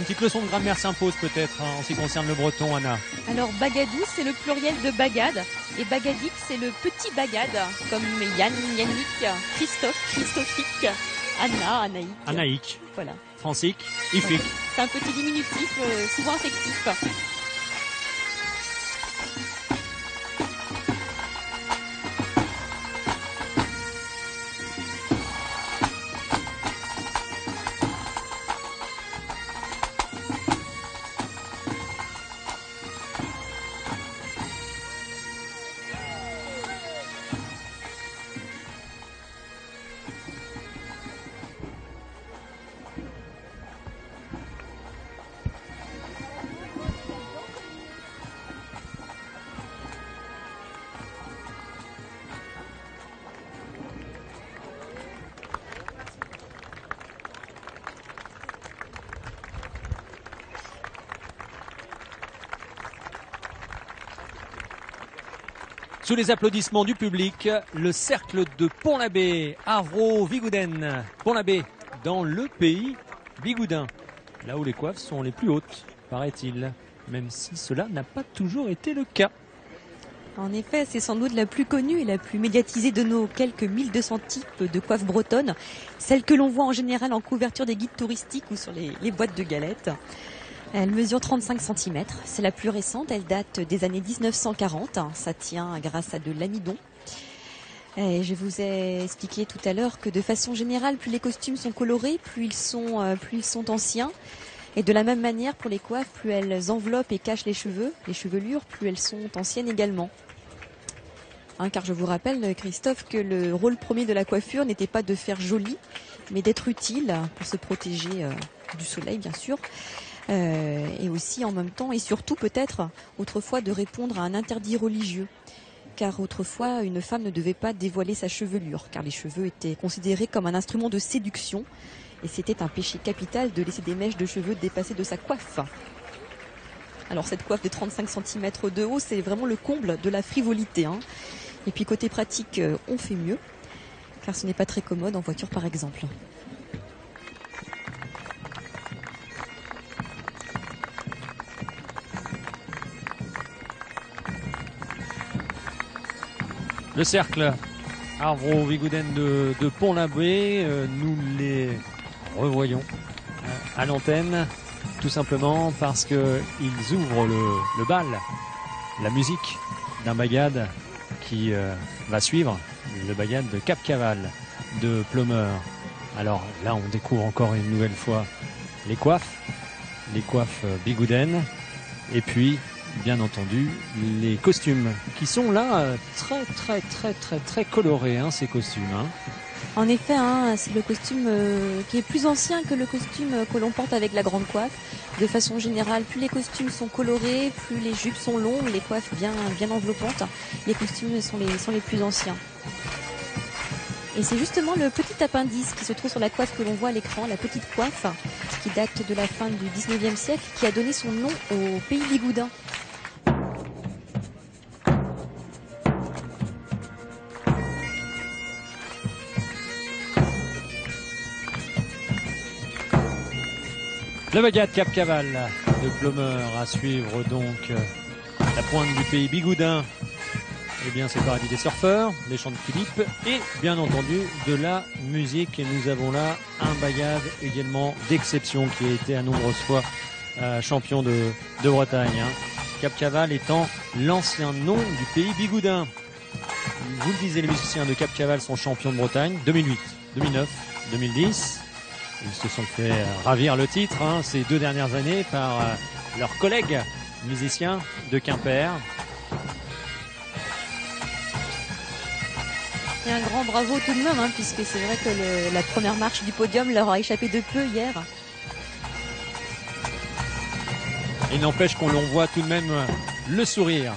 S1: petite leçon de grammaire s'impose peut-être en ce qui concerne le breton, Anna.
S2: Alors bagadou, c'est le pluriel de bagad et bagadique, c'est le petit bagad, comme Yann, Yannick, Christophe, Christophique, Anna, Anaïque.
S1: Anaïque.
S2: Voilà.
S1: Francique, Ifique.
S2: C'est un petit diminutif, souvent affectif.
S1: Sous les applaudissements du public, le cercle de Pont-l'Abbé, Arvro-Vigouden. Pont-l'Abbé, dans le pays bigoudin, là où les coiffes sont les plus hautes, paraît-il, même si cela n'a pas toujours été le cas.
S2: En effet, c'est sans doute la plus connue et la plus médiatisée de nos quelques 1200 types de coiffes bretonnes, celle que l'on voit en général en couverture des guides touristiques ou sur les boîtes de galettes. Elle mesure 35 cm, c'est la plus récente, elle date des années 1940, ça tient grâce à de l'amidon. Et je vous ai expliqué tout à l'heure que de façon générale, plus les costumes sont colorés, plus ils sont anciens. Et de la même manière, pour les coiffes, plus elles enveloppent et cachent les chevelures, plus elles sont anciennes également. Car je vous rappelle, Christophe, que le rôle premier de la coiffure n'était pas de faire joli, mais d'être utile pour se protéger du soleil, bien sûr. Et aussi en même temps et surtout peut-être autrefois de répondre à un interdit religieux, car autrefois une femme ne devait pas dévoiler sa chevelure, car les cheveux étaient considérés comme un instrument de séduction et c'était un péché capital de laisser des mèches de cheveux dépasser de sa coiffe. Alors cette coiffe de 35 cm de haut, c'est vraiment le comble de la frivolité, Et puis côté pratique, on fait mieux, car ce n'est pas très commode en voiture par exemple.
S1: Le cercle Arvro-Vigouden de Pont-l'Abbé, nous les revoyons à l'antenne, tout simplement parce qu'ils ouvrent le bal, la musique d'un bagad qui va suivre, le bagad de Cap-Caval, de Plumeur. Alors là, on découvre encore une nouvelle fois les coiffes bigoudennes, et puis bien entendu les costumes qui sont là très colorés, ces costumes.
S2: En effet, c'est le costume qui est plus ancien que le costume que l'on porte avec la grande coiffe. De façon générale, plus les costumes sont colorés, plus les jupes sont longues, les coiffes bien enveloppantes, les costumes sont les plus anciens. Et c'est justement le petit appendice qui se trouve sur la coiffe que l'on voit à l'écran, la petite coiffe, qui date de la fin du 19e siècle, qui a donné son nom au pays bigoudin.
S1: Le bagad Cap-Caval de Plumeur à suivre donc la pointe du pays bigoudin. Eh bien, c'est le paradis des surfeurs, des chants de tulipes et bien entendu de la musique. Et nous avons là un bagad également d'exception qui a été à nombreuses fois champion de Bretagne. Cap-Caval étant l'ancien nom du pays bigoudin. Vous le disiez, les musiciens de Cap-Caval sont champions de Bretagne 2008, 2009, 2010. Ils se sont fait ravir le titre ces 2 dernières années par leurs collègues musiciens de Quimper.
S2: Et un grand bravo tout de même, puisque c'est vrai que la première marche du podium leur a échappé de peu hier.
S1: Il n'empêche qu'on l'on voit tout de même le sourire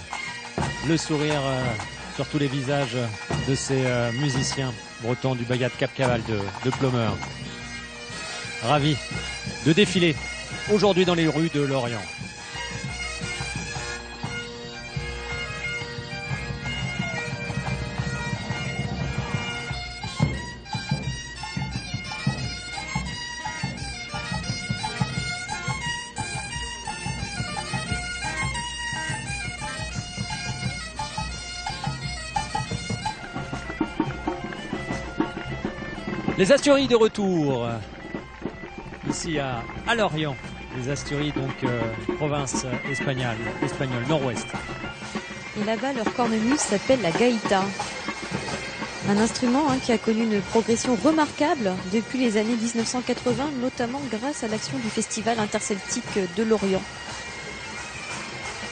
S1: sur tous les visages de ces musiciens bretons du bagad Cap-Caval de Plumeur. Ravi de défiler aujourd'hui dans les rues de Lorient. Les Asturies de retour ici à Lorient. Les Asturies, donc province espagnole nord-ouest.
S2: Et là-bas, leur cornemuse s'appelle la gaïta. Un instrument qui a connu une progression remarquable depuis les années 1980, notamment grâce à l'action du Festival interceltique de Lorient.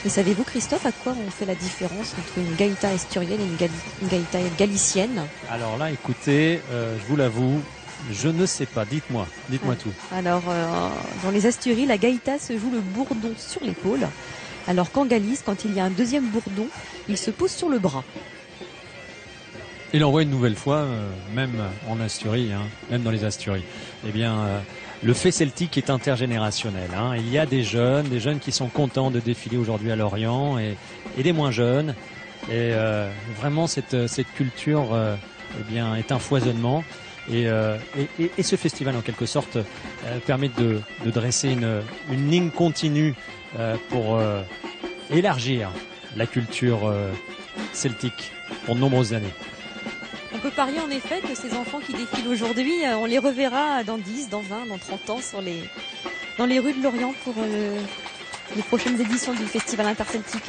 S2: Et savez-vous, Christophe, à quoi on fait la différence entre une gaïta asturienne et une gaïta galicienne?
S1: Alors là, écoutez, je vous l'avoue, je ne sais pas. Dites-moi tout.
S2: Alors, dans les Asturies, la gaïta se joue le bourdon sur l'épaule. Alors qu'en Galice, quand il y a un deuxième bourdon, il se pose sur le bras.
S1: Et l'on voit une nouvelle fois, même en Asturie, même dans les Asturies, eh bien, le fait celtique est intergénérationnel. Il y a des jeunes qui sont contents de défiler aujourd'hui à Lorient et des moins jeunes Et vraiment, cette culture eh bien, est un foisonnement. Et ce festival, en quelque sorte, permet de dresser une ligne continue pour élargir la culture celtique pour de nombreuses années.
S2: On peut parier en effet que ces enfants qui défilent aujourd'hui, on les reverra dans 10, dans 20, dans 30 ans dans les rues de Lorient pour les prochaines éditions du Festival interceltique.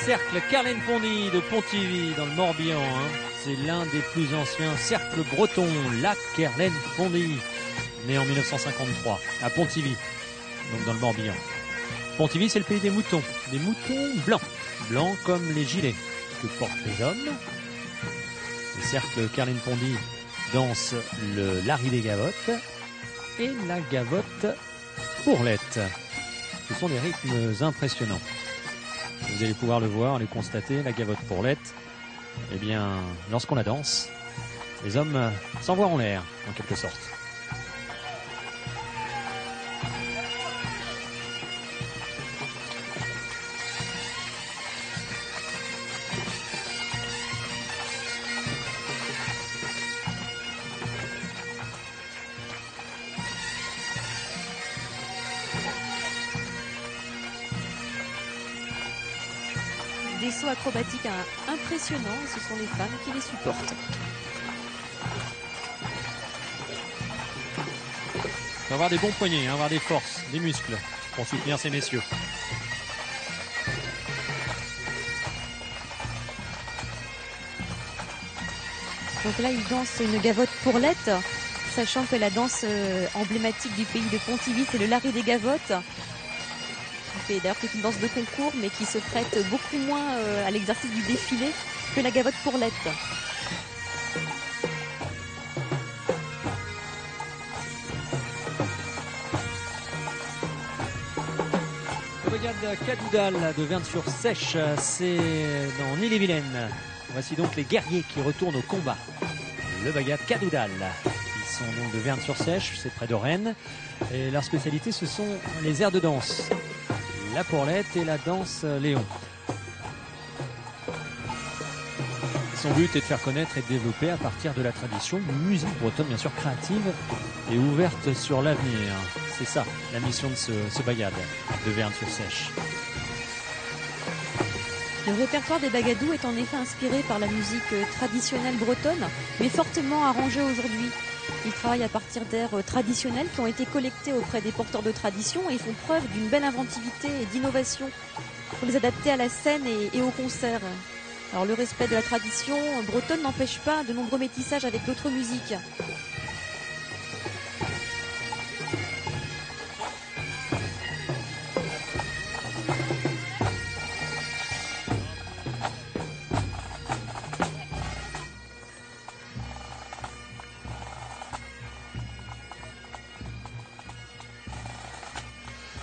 S1: Cercle Carlen-Pondy de Pontivy dans le Morbihan. C'est l'un des plus anciens cercles bretons, lac Carlen-Pondy, né en 1953 à Pontivy, donc dans le Morbihan. Pontivy, c'est le pays des moutons blancs, blancs comme les gilets que portent les hommes. Le cercle Carlen-Pondy danse le Larry des Gavottes et la gavotte pourlette. Ce sont des rythmes impressionnants. Vous allez pouvoir le voir, le constater, la gavotte pourlette. Eh bien, lorsqu'on la danse, les hommes s'envoient en l'air, en quelque sorte.
S2: Des sauts acrobatiques impressionnants, et ce sont les femmes qui les supportent.
S1: Il faut avoir des bons poignets, avoir des forces, des muscles pour soutenir ces messieurs.
S2: Donc là, ils dansent une gavotte pourlette, sachant que la danse emblématique du pays de Pontivy, c'est le Larry des Gavottes. D'ailleurs, c'est une danse de concours, mais qui se prête beaucoup moins à l'exercice du défilé que la gavotte pourlette.
S1: Le bagad Cadoudal de Vernes-sur-Sèche, c'est dans Ille-et-Vilaine. Voici donc les guerriers qui retournent au combat. Le bagad Cadoudal. Ils sont donc de Vernes-sur-Sèche, c'est près de Rennes. Et leur spécialité, ce sont les airs de danse. La pourlette et la danse Léon. Son but est de faire connaître et de développer à partir de la tradition une musique bretonne bien sûr créative et ouverte sur l'avenir. C'est ça la mission de ce bagad de Vernes-sur-Sèche.
S2: Le répertoire des bagadous est en effet inspiré par la musique traditionnelle bretonne, mais fortement arrangé aujourd'hui. Ils travaillent à partir d'airs traditionnels qui ont été collectés auprès des porteurs de tradition et font preuve d'une belle inventivité et d'innovation pour les adapter à la scène et au concert. Alors le respect de la tradition bretonne n'empêche pas de nombreux métissages avec d'autres musiques.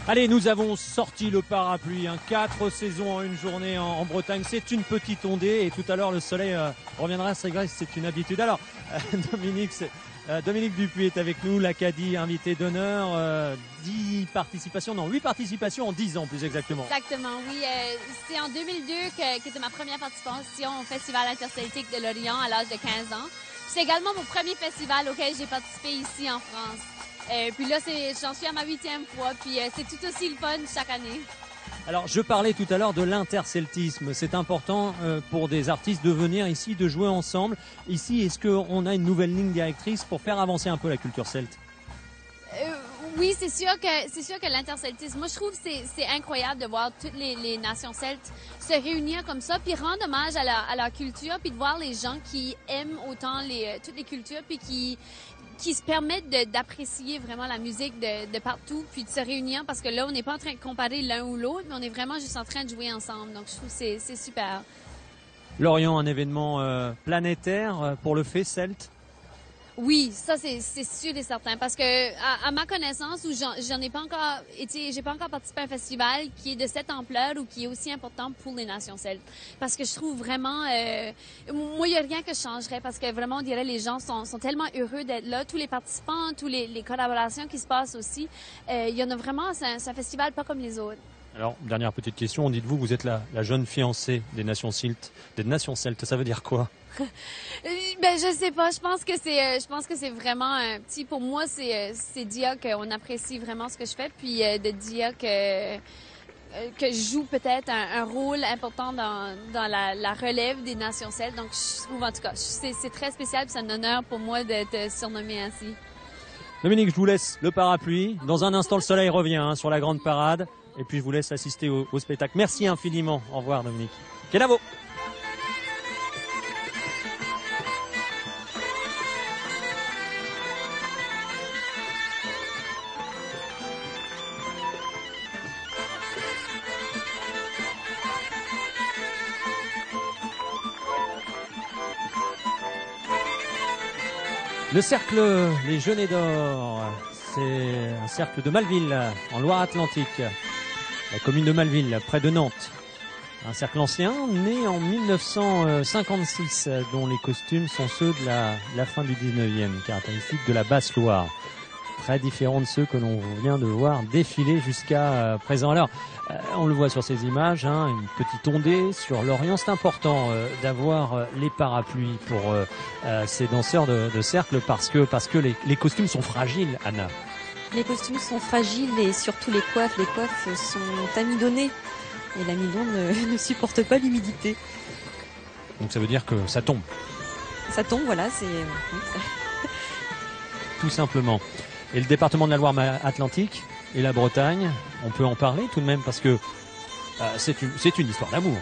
S1: Allez, nous avons sorti le parapluie, 4 saisons en une journée en Bretagne, c'est une petite ondée et tout à l'heure le soleil reviendra, c'est une habitude. Alors Dominique Dupuis est avec nous, l'Acadie invité d'honneur, 8 participations en 10 ans plus exactement.
S6: Exactement, oui. C'est en 2002 que était ma première participation au Festival interceltique de Lorient à l'âge de 15 ans. C'est également mon premier festival auquel j'ai participé ici en France. Puis là, j'en suis à ma 8e fois, puis c'est tout aussi le fun chaque année.
S1: Alors, je parlais tout à l'heure de l'interceltisme. C'est important pour des artistes de venir ici, de jouer ensemble. Ici, est-ce qu'on a une nouvelle ligne directrice pour faire avancer un peu la culture celte?
S6: Oui, c'est sûr que l'interceltisme, moi je trouve que c'est incroyable de voir toutes les nations celtes se réunir comme ça, puis rendre hommage à leur culture, puis de voir les gens qui aiment autant toutes les cultures, puis qui se permettent d'apprécier vraiment la musique de partout, puis de se réunir, parce que là, on n'est pas en train de comparer l'un ou l'autre, mais on est vraiment juste en train de jouer ensemble. Donc, je trouve que c'est super.
S1: Lorient, un événement planétaire pour le fait celte?
S6: Oui, ça c'est sûr et certain parce que à ma connaissance, ou j'en ai pas encore été, j'ai pas encore participé à un festival qui est de cette ampleur ou qui est aussi important pour les nations celtes. Parce que je trouve vraiment, moi il y a rien que je changerais parce que vraiment on dirait les gens sont tellement heureux d'être là, tous les participants, tous les collaborations qui se passent aussi. Il y en a vraiment, c'est un festival pas comme les autres.
S1: Alors, dernière petite question, dites-vous, vous êtes la jeune fiancée des nations celtes. Ça veut dire quoi?
S6: Ben je sais pas, je pense que c'est vraiment un petit, pour moi c'est dire qu'on apprécie vraiment ce que je fais, puis de dire que je joue peut-être un rôle important dans la relève des nations celtes. Donc je trouve, en tout cas, c'est très spécial, puis c'est un honneur pour moi d'être surnommée ainsi.
S1: Dominique, je vous laisse le parapluie. Dans un instant, le soleil revient sur la grande parade. Et puis je vous laisse assister au spectacle. Merci infiniment. Au revoir Dominique. Kenavo. Le cercle Les Genêts d'Or, c'est un cercle de Malville, en Loire-Atlantique. La commune de Malville, près de Nantes. Un cercle ancien, né en 1956, dont les costumes sont ceux de la fin du 19e, caractéristique de la Basse-Loire. Très différent de ceux que l'on vient de voir défiler jusqu'à présent. Alors, on le voit sur ces images, une petite ondée sur l'Orient. C'est important d'avoir les parapluies pour ces danseurs de cercle parce que les costumes sont fragiles, Anna.
S2: Les costumes sont fragiles et surtout les coiffes sont amidonnées. Et l'amidon ne supporte pas l'humidité.
S1: Donc ça veut dire que ça tombe.
S2: Ça tombe, voilà,
S1: Tout simplement. Et le département de la Loire-Atlantique et la Bretagne, on peut en parler tout de même parce que c'est une histoire d'amour.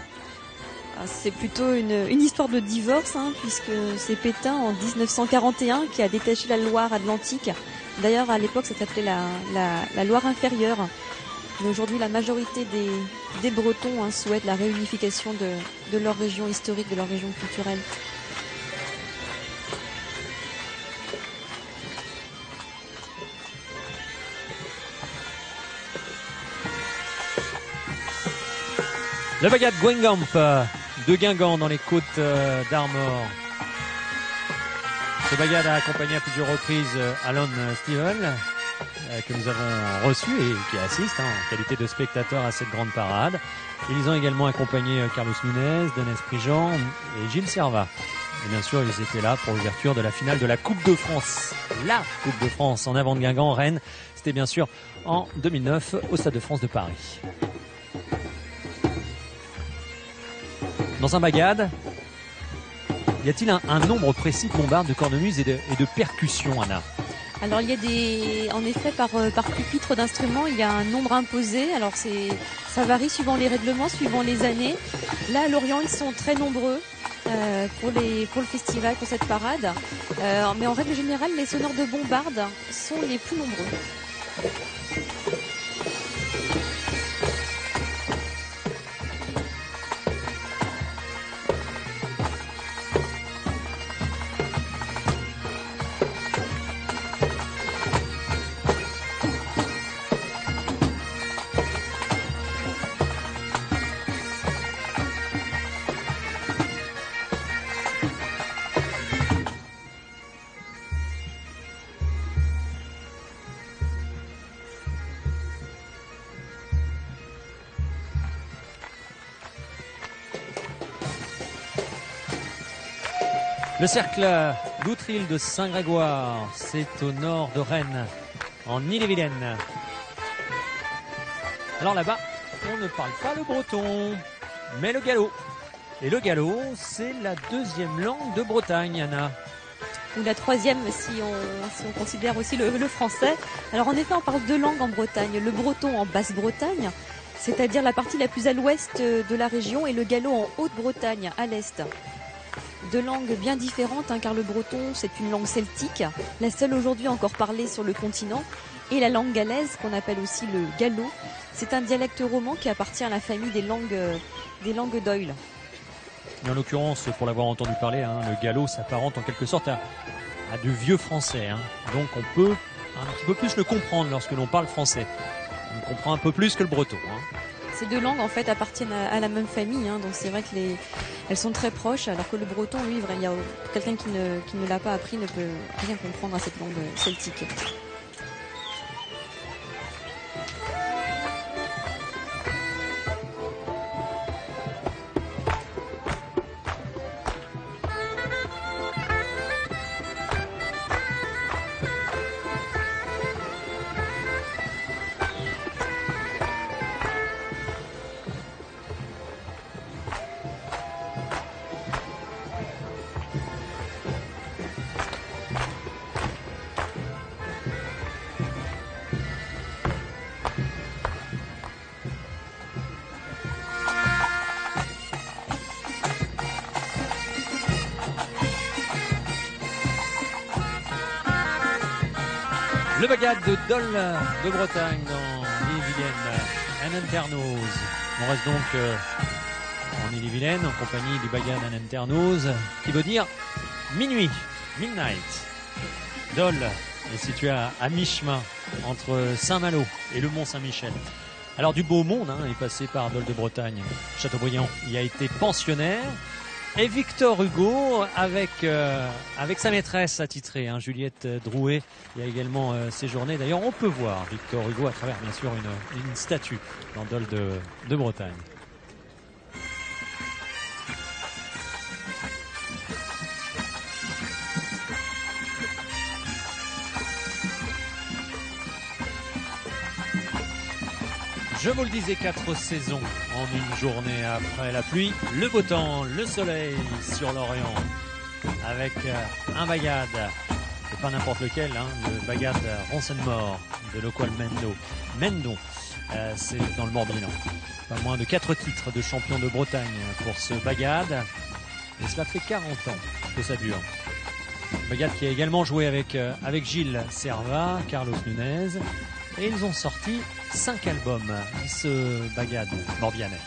S2: C'est plutôt une histoire de divorce, puisque c'est Pétain en 1941 qui a détaché la Loire-Atlantique. D'ailleurs, à l'époque, ça s'appelait la Loire inférieure. Mais aujourd'hui, la majorité des Bretons souhaitent la réunification de leur région historique, de leur région culturelle.
S1: La bagade Guingamp de Guingamp dans les côtes d'Armor. Ce bagade a accompagné à plusieurs reprises Alan Stivell, que nous avons reçu et qui assiste en qualité de spectateur à cette grande parade. Ils ont également accompagné Carlos Nunes, Denis Prigent et Gilles Servat. Et bien sûr, ils étaient là pour l'ouverture de la finale de la Coupe de France. La Coupe de France en avant de Guingamp, Rennes. C'était bien sûr en 2009 au Stade de France de Paris. Dans un bagade, y a-t-il un nombre précis de bombardes, de cornemuses et de percussions, Anna?
S2: Alors il y a en effet par pupitre d'instruments, il y a un nombre imposé. Alors ça varie suivant les règlements, suivant les années. Là à Lorient, ils sont très nombreux pour le festival, pour cette parade. Mais en règle générale, les sonneurs de bombardes sont les plus nombreux.
S1: Le cercle d'Outril de Saint-Grégoire, c'est au nord de Rennes, en Ille-et-Vilaine. Alors là-bas, on ne parle pas le breton, mais le gallo. Et le gallo, c'est la deuxième langue de Bretagne, Anna.
S2: Ou la troisième si on considère aussi le français. Alors en effet, on parle deux langues en Bretagne. Le breton en Basse-Bretagne, c'est-à-dire la partie la plus à l'ouest de la région, et le gallo en Haute-Bretagne, à l'est. Deux langues bien différentes, car le breton, c'est une langue celtique, la seule aujourd'hui encore parlée sur le continent. Et la langue galaise, qu'on appelle aussi le gallo, c'est un dialecte roman qui appartient à la famille des langues d'Oïl.
S1: Et en l'occurrence, pour l'avoir entendu parler, le gallo s'apparente en quelque sorte à du vieux français, hein. Donc on peut un petit peu plus le comprendre lorsque l'on parle français. On comprend un peu plus que le breton, hein.
S2: Ces deux langues en fait appartiennent à la même famille, hein, donc c'est vrai que elles sont très proches, alors que le breton, lui, il y a quelqu'un qui ne l'a pas appris ne peut rien comprendre à cette langue celtique.
S1: Le bagad de Dol de Bretagne dans l'île-et-Vilaine, Annenternoz. On reste donc en Ille-et-Vilaine en compagnie du bagad Annenternoz, qui veut dire minuit, midnight. Dol est situé à mi-chemin entre Saint-Malo et le Mont-Saint-Michel. Alors du beau monde, hein, est passé par Dol de Bretagne. Chateaubriand y a été pensionnaire. Et Victor Hugo avec sa maîtresse attitrée, hein, Juliette Drouet, il y a également séjourné. D'ailleurs, on peut voir Victor Hugo à travers bien sûr une statue dans Dol de Bretagne. Je vous le disais, 4 saisons en une journée après la pluie. Le beau temps, le soleil sur l'Orient. Avec un bagad, et pas n'importe lequel, hein, le bagad Roncenmore de Loqual Mendon. C'est dans le Morbihan. Pas moins de 4 titres de champion de Bretagne pour ce bagad. Et cela fait 40 ans que ça dure. Bagad qui a également joué avec Gilles Servat, Carlos Nunez. Et ils ont sorti 5 albums, ce bagad morbihanais.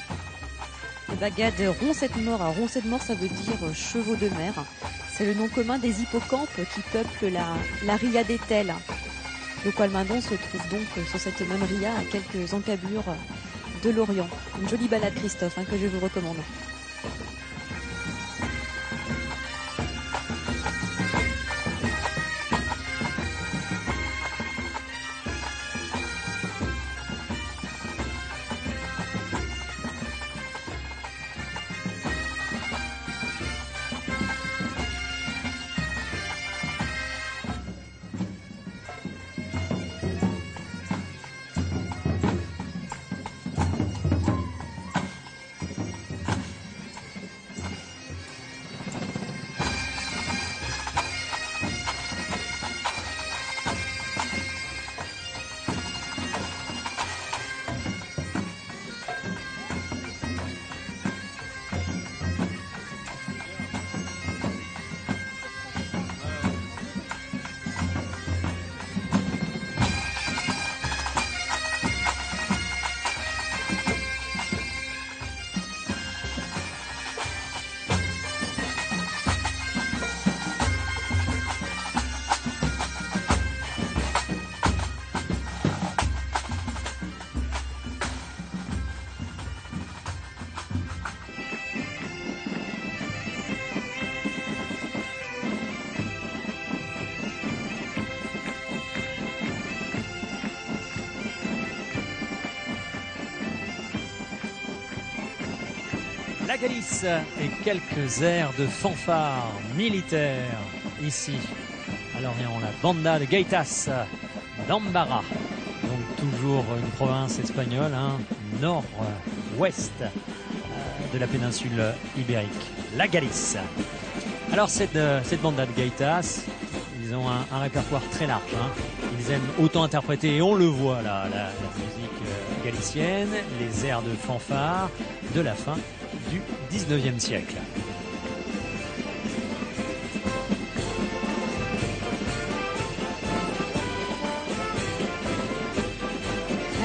S2: Le bagad Roncenmore. Alors Roncenmore, ça veut dire chevaux de mer. C'est le nom commun des hippocampes qui peuplent la ria d'Etel. Loqual Mendon se trouve donc sur cette même ria à quelques encablures de l'Orient. Une jolie balade, Christophe, hein, que je vous recommande.
S1: La Galice et quelques airs de fanfare militaire ici à Lorient, la banda de Gaitas d'Ambara, donc toujours une province espagnole, hein, nord-ouest de la péninsule ibérique, la Galice. Alors cette banda de Gaitas, ils ont un répertoire très large, hein. Ils aiment autant interpréter, et on le voit là, la musique galicienne, les airs de fanfare de la fin du 19e siècle.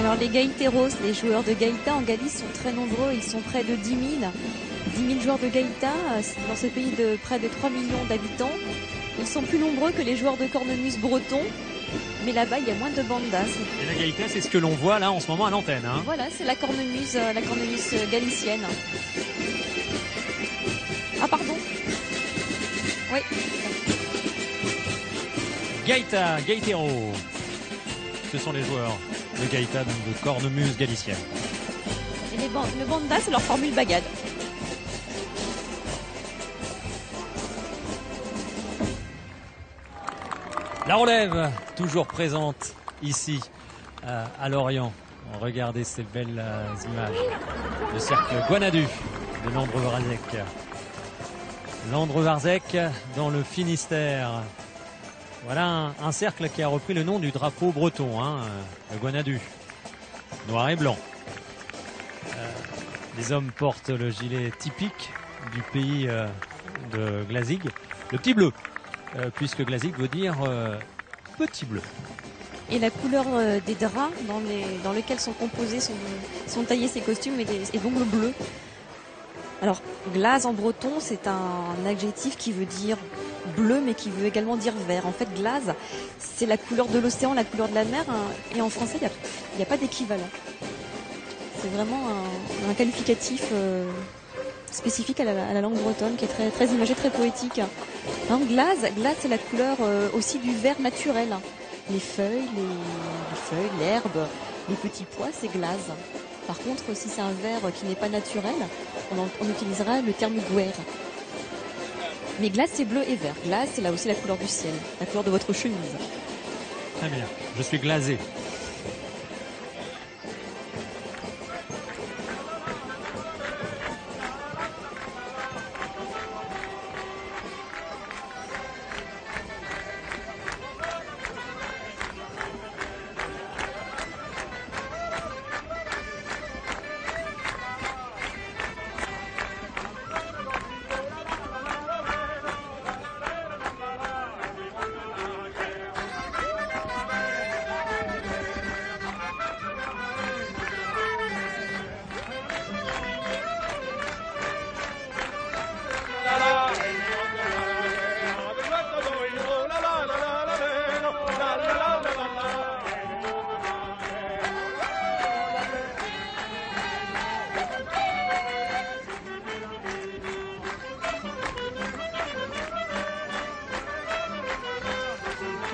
S2: Alors les gaiteros, les joueurs de gaïta en Galice sont très nombreux, ils sont près de 10 000. 10 000 joueurs de gaïta dans ce pays de près de 3 millions d'habitants. Ils sont plus nombreux que les joueurs de cornemuse bretons, mais là-bas, il y a moins de bandas.
S1: Et la gaïta, c'est ce que l'on voit là en ce moment à l'antenne. Hein.
S2: Voilà, c'est la cornemuse galicienne. Ah, pardon. Oui.
S1: Gaïta, Gaïtero. Ce sont les joueurs de gaïta, donc de cornemuse galicienne.
S2: Et le banda, c'est leur formule bagade.
S1: La relève, toujours présente ici à Lorient. Regardez ces belles images. Le cercle Guanadu de Landres-Varzec. Landres-Varzec dans le Finistère. Voilà un cercle qui a repris le nom du drapeau breton, hein, le Guanadu. Noir et blanc. Les hommes portent le gilet typique du pays de Glazig, le petit bleu. Puisque Glazig veut dire petit bleu.
S2: Et la couleur des draps dans lesquels sont composés, sont taillés ces costumes et donc le bleu. Alors, glaze en breton, c'est un adjectif qui veut dire bleu, mais qui veut également dire vert. En fait, glaze, c'est la couleur de l'océan, la couleur de la mer, hein, et en français, il n'y a pas d'équivalent. C'est vraiment un qualificatif spécifique à la langue bretonne, qui est très, très imagé, très poétique. Hein, glaze, c'est la couleur aussi du vert naturel. Les feuilles, l'herbe, les petits pois, c'est glaze. Par contre, si c'est un vert qui n'est pas naturel, on utilisera le terme guerre. Mais glace, c'est bleu et vert. Glace, c'est là aussi la couleur du ciel, la couleur de votre chemise.
S1: Très bien, je suis glazé.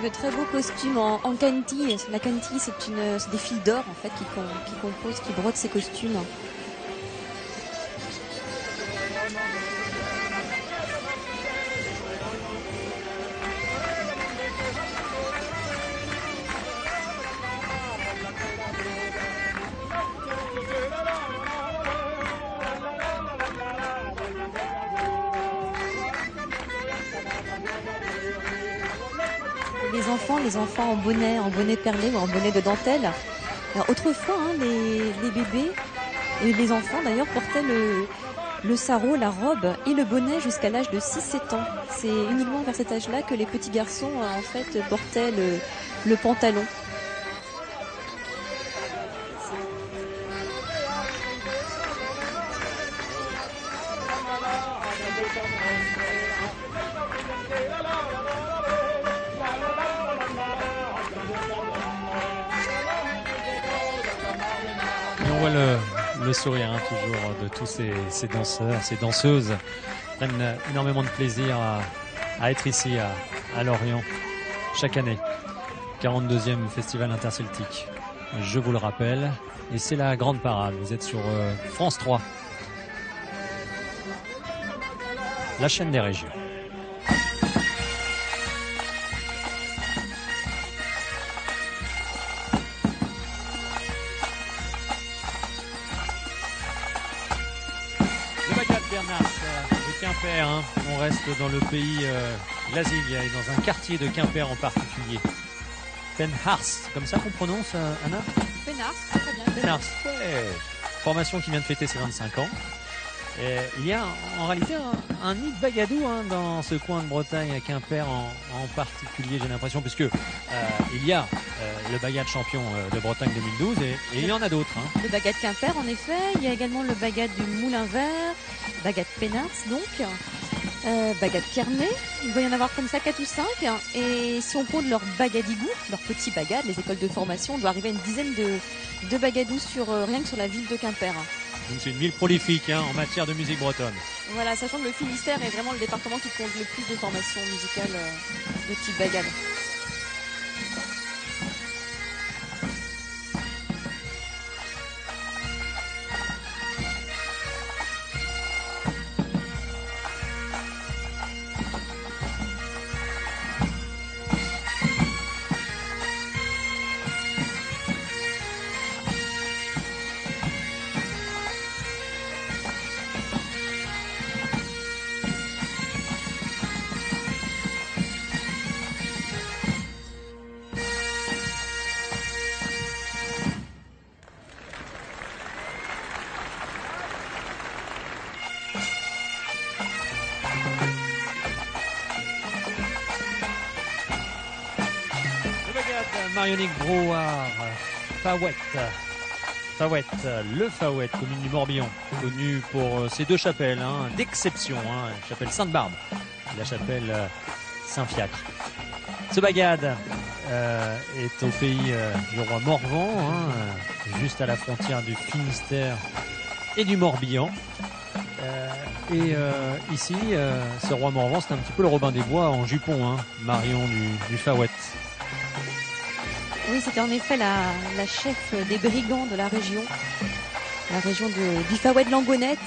S2: De très beaux costumes en canti. La canti, c'est des fils d'or en fait qui brodent ces costumes. Les enfants en bonnet perlé ou en bonnet de dentelle. Alors, autrefois, hein, les bébés et les enfants d'ailleurs portaient le sarrau, la robe et le bonnet jusqu'à l'âge de 6-7 ans. C'est uniquement vers cet âge-là que les petits garçons en fait portaient le pantalon.
S1: Le sourire hein, toujours de tous ces danseurs, ces danseuses prennent énormément de plaisir à être ici à Lorient chaque année. 42e festival interceltique, je vous le rappelle, et c'est la grande parade. Vous êtes sur France 3, la chaîne des régions. Quimper, hein. On reste dans le pays Glazig et dans un quartier de Quimper en particulier. Penhars, comme ça qu'on prononce, Anna?
S2: Penhars, très bien.
S1: Penhars, ouais. Formation qui vient de fêter ses 25 ans. Et il y a en réalité un nid de bagadou hein, dans ce coin de Bretagne, à Quimper en particulier, j'ai l'impression, puisque il y a le bagad champion de Bretagne 2012 et il y en a d'autres. Hein.
S2: Le bagad Quimper, en effet. Il y a également le bagad du Moulin Vert, bagad Penhars, donc. Bagad Kearney, il doit y en avoir comme ça 4 ou 5. Et si on compte leurs bagadigous, leurs petits bagades, les écoles de formation, on doit arriver à une dizaine de bagadous sur, rien que sur la ville de Quimper.
S1: Donc c'est une ville prolifique en matière de musique bretonne.
S2: Voilà, sachant que le Finistère est vraiment le département qui compte le plus de formations musicales de type bagade.
S1: Marionique Brouard, Fawet, le Fawet, commune du Morbihan, connu pour ses deux chapelles d'exception, la chapelle Sainte-Barbe et la chapelle Saint-Fiacre. Ce bagad est au pays du roi Morvan, juste à la frontière du Finistère et du Morbihan. Ici, ce roi Morvan, c'est un petit peu le Robin des Bois en jupon, Marion du Fawet.
S2: Oui, c'était en effet la chef des brigands de la région du Fawet de Langonette,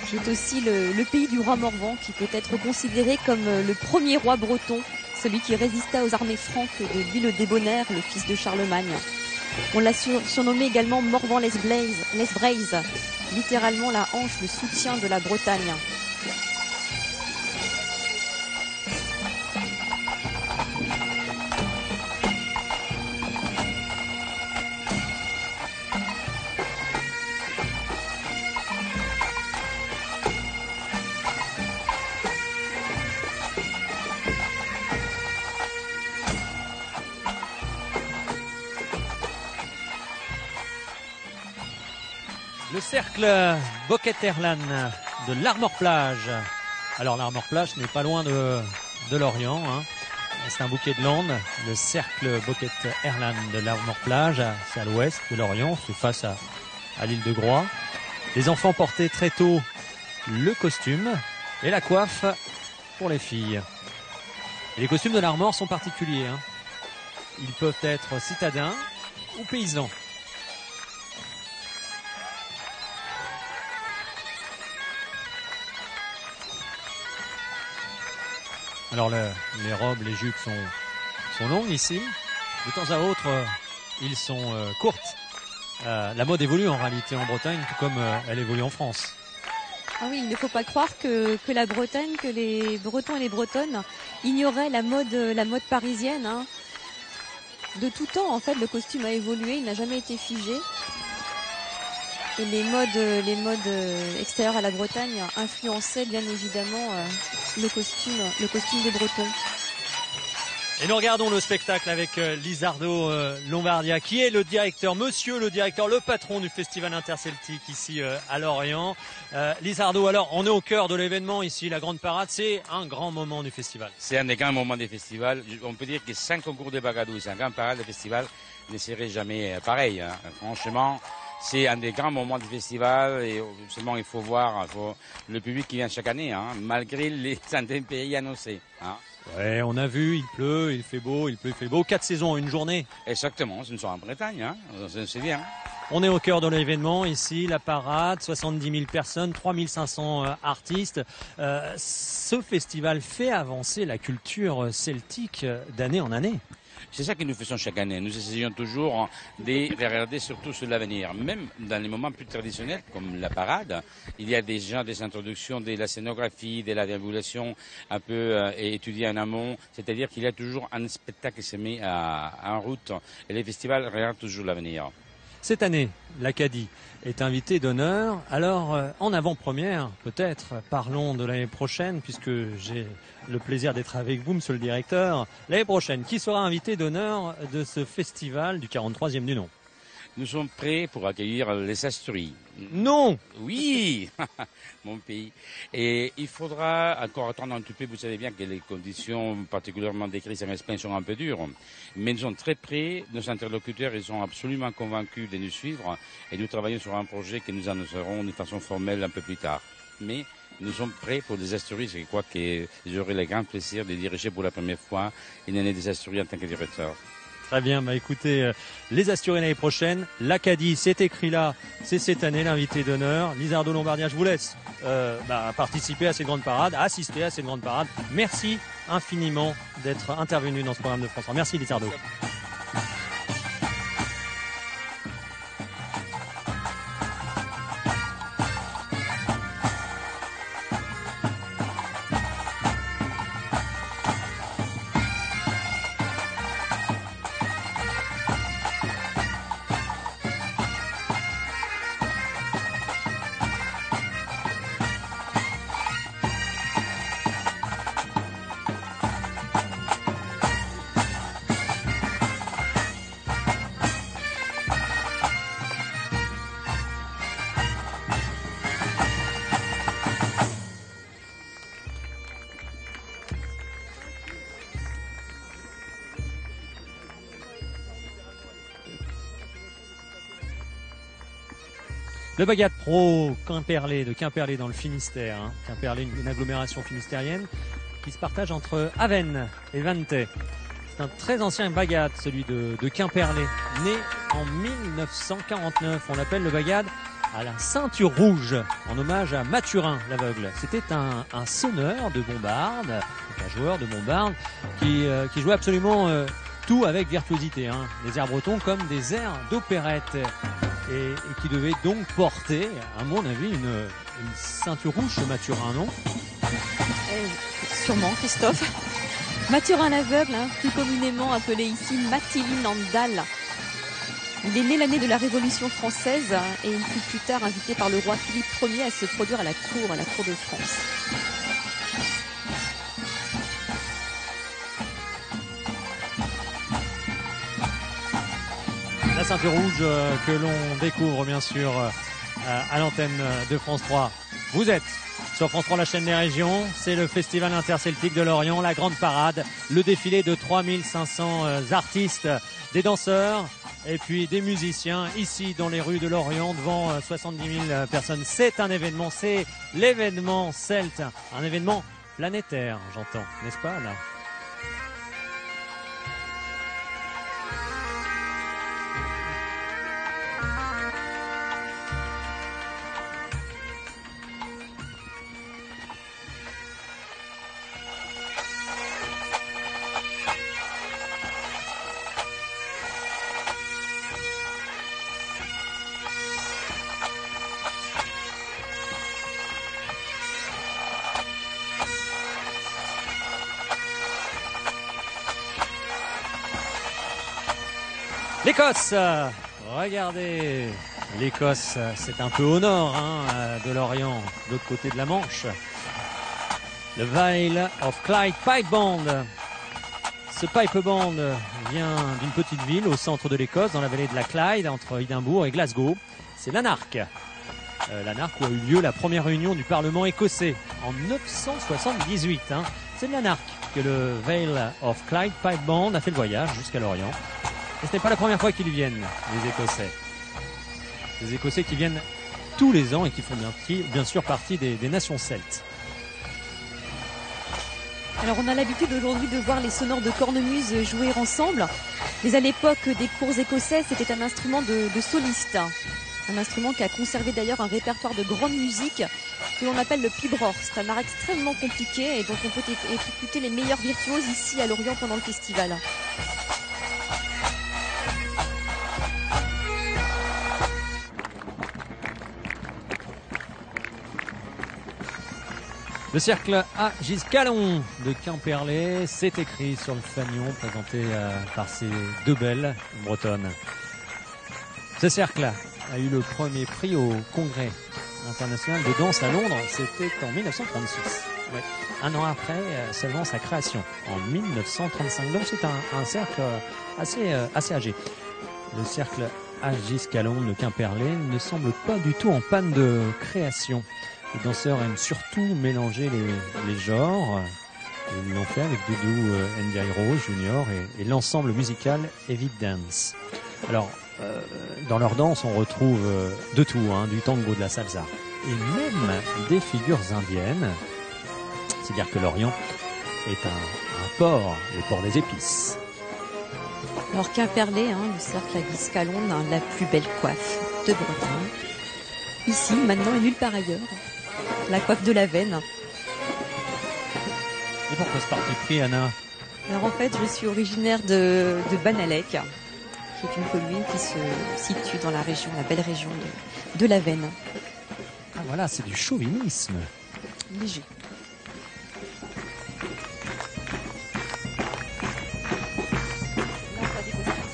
S2: qui est aussi le pays du roi Morvan, qui peut être considéré comme le premier roi breton, celui qui résista aux armées franques de Louis le Débonnaire, le fils de Charlemagne. On l'a surnommé également Morvan les Braise, littéralement la hanche, le soutien de la Bretagne.
S1: Le cercle Boquet-Erlan de l'Armor-Plage. Alors l'Armor-Plage n'est pas loin de Lorient. C'est un bouquet de landes. Le cercle Boquet-Erlan de l'Armor-Plage, c'est à l'ouest de Lorient, c'est face à l'île de Groix. Les enfants portaient très tôt le costume et la coiffe pour les filles. Et les costumes de l'Armor sont particuliers. Ils peuvent être citadins ou paysans. Alors les robes, les jupes sont longues ici. De temps à autre, ils sont courtes. La mode évolue en réalité en Bretagne, tout comme elle évolue en France.
S2: Ah oui, il ne faut pas croire que la Bretagne, que les Bretons et les Bretonnes ignoraient la mode parisienne. De tout temps, en fait, le costume a évolué, il n'a jamais été figé. Et les modes extérieurs à la Bretagne influençaient bien évidemment le costume des Bretons.
S1: Et nous regardons le spectacle avec Lizardo Lombardia, qui est le directeur, le patron du Festival Interceltique ici à Lorient. Lizardo, alors on est au cœur de l'événement ici, la Grande Parade, c'est un grand moment du festival.
S7: C'est un des grands moments du festival. On peut dire que 5 concours de bagadou et 5 grandes parades, le festival ne serait jamais pareil. Franchement, c'est un des grands moments du festival et seulement il faut voir le public qui vient chaque année, malgré les intempéries annoncées.
S1: Ouais, on a vu, il pleut, il fait beau, il pleut, il fait beau. 4 saisons en une journée.
S7: Exactement, c'est une soirée en Bretagne, c'est bien.
S1: On est au cœur de l'événement ici, la parade, 70 000 personnes, 3500 artistes. Ce festival fait avancer la culture celtique d'année en année.
S7: C'est ça que nous faisons chaque année. Nous essayons toujours de regarder surtout sur l'avenir. Même dans les moments plus traditionnels, comme la parade, il y a déjà des introductions de la scénographie, de la déambulation un peu étudiée en amont. C'est-à-dire qu'il y a toujours un spectacle qui se met en route. Et les festivals regardent toujours l'avenir.
S1: Cette année, l'Acadie est invité d'honneur. Alors, en avant-première, peut-être, parlons de l'année prochaine, puisque j'ai le plaisir d'être avec vous, monsieur le directeur. L'année prochaine, qui sera invité d'honneur de ce festival du 43e du nom?
S7: nous sommes prêts pour accueillir les Asturies.
S1: Non.
S7: Oui, mon pays. Et il faudra encore attendre un petit peu. Vous savez bien que les conditions particulièrement décrites en Espagne sont un peu dures. Mais nous sommes très prêts. Nos interlocuteurs, ils sont absolument convaincus de nous suivre. Et nous travaillons sur un projet que nous annoncerons de façon formelle un peu plus tard. Mais nous sommes prêts pour des Asturies. Je crois que j'aurai le grand plaisir de diriger pour la première fois une année des Asturies en tant que directeur.
S1: Très bien, bah écoutez, les Asturies l'année prochaine, l'Acadie, c'est écrit là, c'est cette année l'invité d'honneur. Lizardo Lombardia, je vous laisse participer à cette grande parade, assister à cette grande parade. Merci infiniment d'être intervenu dans ce programme de France 3. Merci Lizardo. Le Bagad Pro Quimperlé, de Quimperlé dans le Finistère. Hein. Quimperlé, une agglomération finistérienne qui se partage entre Avesnes et Vanthey. C'est un très ancien Bagad, celui de Quimperlé, né en 1949. On l'appelle le Bagad à la ceinture rouge, en hommage à Mathurin l'aveugle. C'était un sonneur de bombarde, un joueur de bombarde, qui jouait absolument tout avec virtuosité. Hein. Des airs bretons comme des airs d'opérette. Et qui devait donc porter, à mon avis, une ceinture rouge chez Mathurin, non ?
S2: Sûrement, Christophe. Mathurin l'aveugle, hein, plus communément appelé ici Mathilde Nandal. Il est né l'année de la Révolution française et il fut plus tard invité par le roi Philippe Ier à se produire à la cour de France.
S1: La ceinture rouge que l'on découvre bien sûr à l'antenne de France 3. Vous êtes sur France 3, la chaîne des régions. C'est le Festival interceltique de Lorient, la grande parade, le défilé de 3500 artistes, des danseurs et puis des musiciens ici dans les rues de Lorient devant 70 000 personnes. C'est un événement, c'est l'événement celte, un événement planétaire, j'entends, n'est-ce pas là ? L'Écosse, regardez, l'Écosse, c'est un peu au nord de l'Orient, de l'autre côté de la Manche. Le Vale of Clyde Pipe Band. Ce pipe band vient d'une petite ville au centre de l'Écosse, dans la vallée de la Clyde, entre Édimbourg et Glasgow. C'est Lanark. Lanark où a eu lieu la première réunion du Parlement écossais en 978. C'est de Lanark que le Vale of Clyde Pipe Band a fait le voyage jusqu'à l'Orient. Et ce n'est pas la première fois qu'ils viennent, les Écossais. Les Écossais qui viennent tous les ans et qui font bien sûr partie des nations celtes.
S2: Alors on a l'habitude aujourd'hui de voir les sonores de cornemuse jouer ensemble. Mais à l'époque des cours écossais, c'était un instrument de soliste. Un instrument qui a conservé d'ailleurs un répertoire de grande musique que l'on appelle le pibroch. C'est un art extrêmement compliqué et dont on peut écouter les meilleurs virtuoses ici à Lorient pendant le festival.
S1: Le cercle à Giscalon de Quimperlé, c'est écrit sur le fanion présenté par ces deux belles bretonnes. Ce cercle a eu le premier prix au Congrès international de danse à Londres, c'était en 1936. Ouais. Un an après seulement sa création, en 1935. Donc c'est un cercle assez âgé. Le cercle à Giscalon, le Quimperlé, ne semble pas du tout en panne de création. Les danseurs aiment surtout mélanger les genres. Ils l'ont fait avec Doudou Ndiaye Junior et l'ensemble musical Heavy Dance. Alors, dans leur danse, on retrouve de tout, hein, du tango, de la salsa et même des figures indiennes. C'est-à-dire que l'Orient est un port, le port des épices.
S2: Alors Quimperlé, hein, le cercle à Giscalon a la plus belle coiffe de Bretagne. Ici, maintenant et nulle part ailleurs. La coiffe de la veine.
S1: Et pourquoi ce parti pris, Anna?
S2: Alors en fait, je suis originaire de Banalec, qui est une commune qui se situe dans la région, la belle région de la Veine.
S1: Ah voilà, c'est du chauvinisme.
S2: Léger.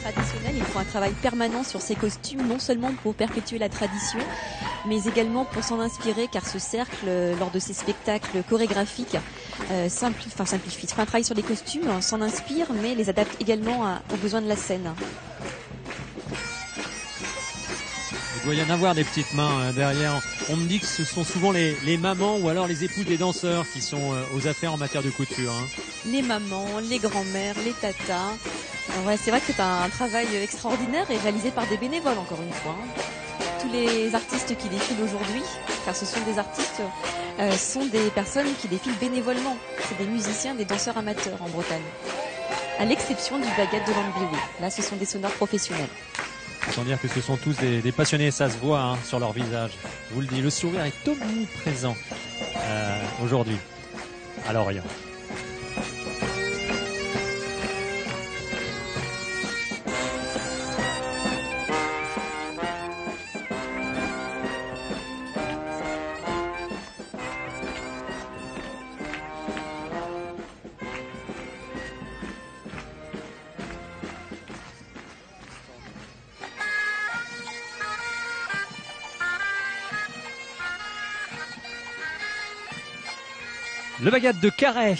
S2: Traditionnels, ils font un travail permanent sur ces costumes, non seulement pour perpétuer la tradition, mais également pour s'en inspirer, car ce cercle, lors de ses spectacles chorégraphiques, simplifie, fait un travail sur les costumes, s'en inspire, mais les adapte également aux besoins de la scène.
S1: Il doit y en avoir des petites mains derrière. On me dit que ce sont souvent les mamans ou alors les épouses des danseurs qui sont aux affaires en matière de couture. Hein.
S2: Les mamans, les grands-mères, les tatas. Ouais, c'est vrai que c'est un travail extraordinaire et réalisé par des bénévoles, encore une fois. Tous les artistes qui défilent aujourd'hui, car ce sont des artistes, sont des personnes qui défilent bénévolement. C'est des musiciens, des danseurs amateurs en Bretagne. À l'exception du baguette de Landbiwi. Là, ce sont des sonores professionnels.
S1: Sans dire que ce sont tous des passionnés, ça se voit hein, sur leur visage. Je vous le dis, le sourire est omniprésent aujourd'hui à Lorient. Le bagad de Carhaix,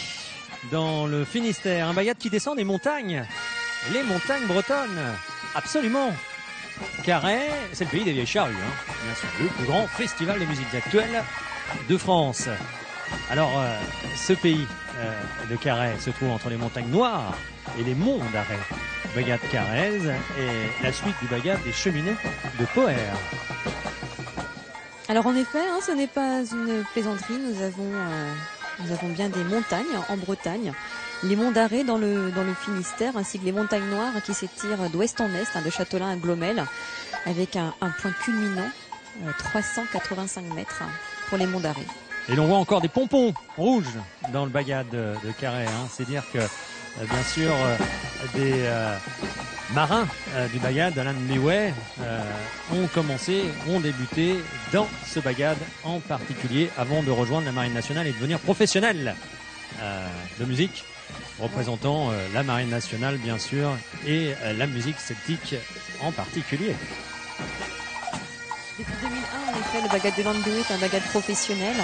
S1: dans le Finistère. Un bagad qui descend des montagnes. Les montagnes bretonnes. Absolument. Carhaix, c'est le pays des vieilles charrues. Hein. Bien sûr, le plus grand festival des musiques actuelles de France. Alors, ce pays de Carhaix se trouve entre les montagnes noires et les monts d'Arrée. Bagad Carhaix et la suite du bagad des cheminées de Poher.
S2: Alors en effet, hein, ce n'est pas une plaisanterie. Nous avons bien des montagnes en Bretagne, les monts d'Arrée dans le Finistère, ainsi que les montagnes noires qui s'étirent d'ouest en est, hein, de Châtelain à Glomel, avec un point culminant, 385 mètres pour les monts d'Arrée.
S1: Et l'on voit encore des pompons rouges dans le bagad de Carhaix. Hein. C'est dire que, bien sûr, des marins du bagad d'Alain de Miouet ont débuté dans ce bagad en particulier avant de rejoindre la Marine nationale et devenir professionnels de musique, représentant la Marine nationale bien sûr et la musique celtique en particulier.
S2: Depuis 2001, en effet, le bagad de Landbiwi est un bagad professionnel.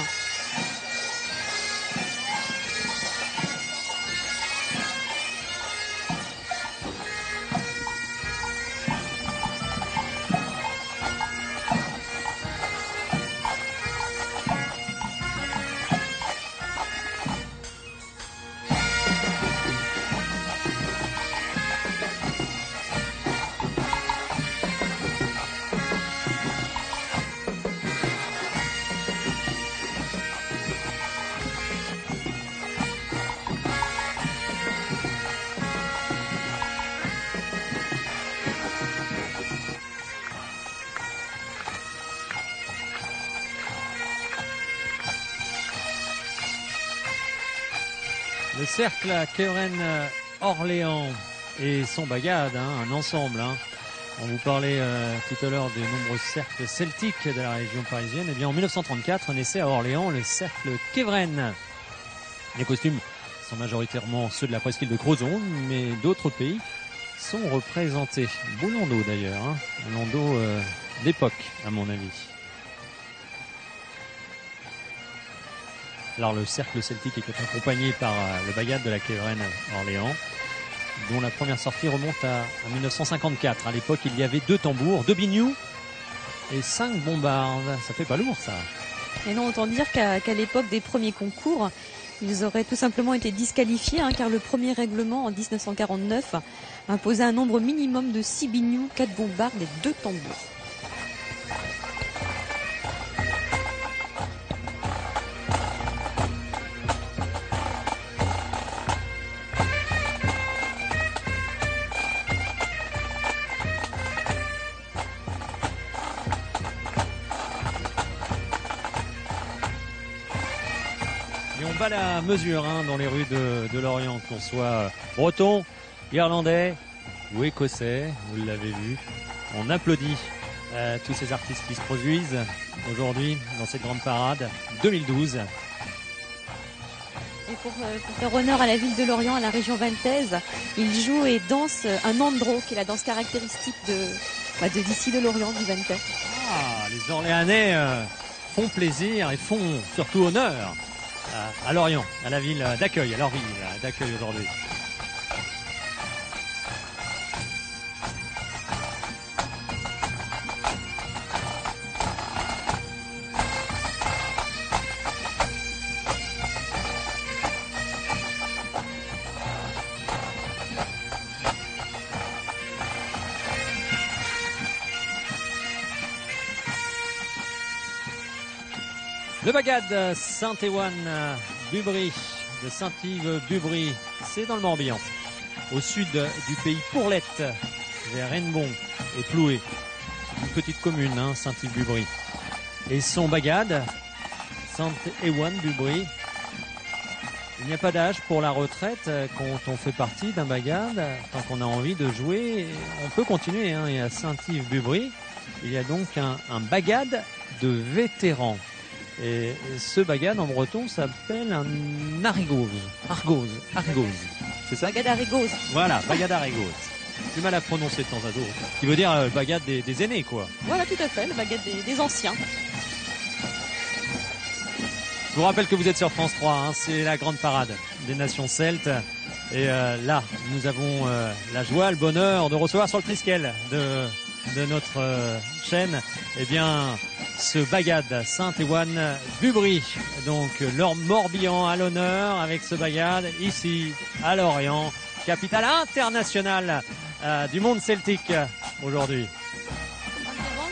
S1: Le cercle à Keren Orléans et son bagad, hein, un ensemble. Hein. On vous parlait tout à l'heure des nombreux cercles celtiques de la région parisienne. Eh bien, en 1934 naissait à Orléans le cercle Kevren. Les costumes sont majoritairement ceux de la presqu'île de Crozon, mais d'autres pays sont représentés. Beau landau d'ailleurs, hein. Un landau d'époque à mon avis. Alors le cercle celtique est accompagné par le bagad de la Kevren Orléans dont la première sortie remonte à 1954. À l'époque, il y avait 2 tambours, 2 binious et 5 bombardes. Ça fait pas lourd, ça.
S2: Et non, autant dire qu'à l'époque des premiers concours, ils auraient tout simplement été disqualifiés, car le premier règlement en 1949 imposait un nombre minimum de 6 binious, 4 bombardes et 2 tambours.
S1: Et on bat la mesure dans les rues de Lorient, qu'on soit breton, irlandais ou écossais, vous l'avez vu. On applaudit tous ces artistes qui se produisent aujourd'hui dans cette grande parade 2012.
S2: Et pour faire honneur à la ville de Lorient, à la région vantaise, ils jouent et dansent un andro, qui est la danse caractéristique d'ici de Lorient, du Vantais.
S1: Ah, les Orléanais font plaisir et font surtout honneur à Lorient, à la ville d'accueil, à leur ville d'accueil aujourd'hui. Le Bagad Saint-Éwan-Bubry de Saint-Yves-Bubry, c'est dans le Morbihan, au sud du pays Pourlette, vers Hennebon et Ploué, une petite commune, Saint-Yves-Bubry. Et son Bagad Saint-Éwan-Bubry, il n'y a pas d'âge pour la retraite quand on fait partie d'un Bagad. Tant qu'on a envie de jouer, on peut continuer. Et à Saint-Yves-Bubry, il y a donc un Bagad de vétérans. Et ce bagad en breton s'appelle un arigose. Argose. C'est ça?
S2: Bagad arigose.
S1: Voilà, bagad arigose. Du mal à prononcer de temps à d'autre. Qui veut dire bagad des aînés, quoi.
S2: Voilà, tout à fait, le bagad des anciens.
S1: Je vous rappelle que vous êtes sur France 3, c'est la grande parade des nations celtes. Et là, nous avons la joie, le bonheur de recevoir sur le Triskel de notre chaîne, ce Bagad Saint-Éwan-Bubry. Donc leur Morbihan à l'honneur avec ce Bagad ici à Lorient, capitale internationale du monde celtique aujourd'hui.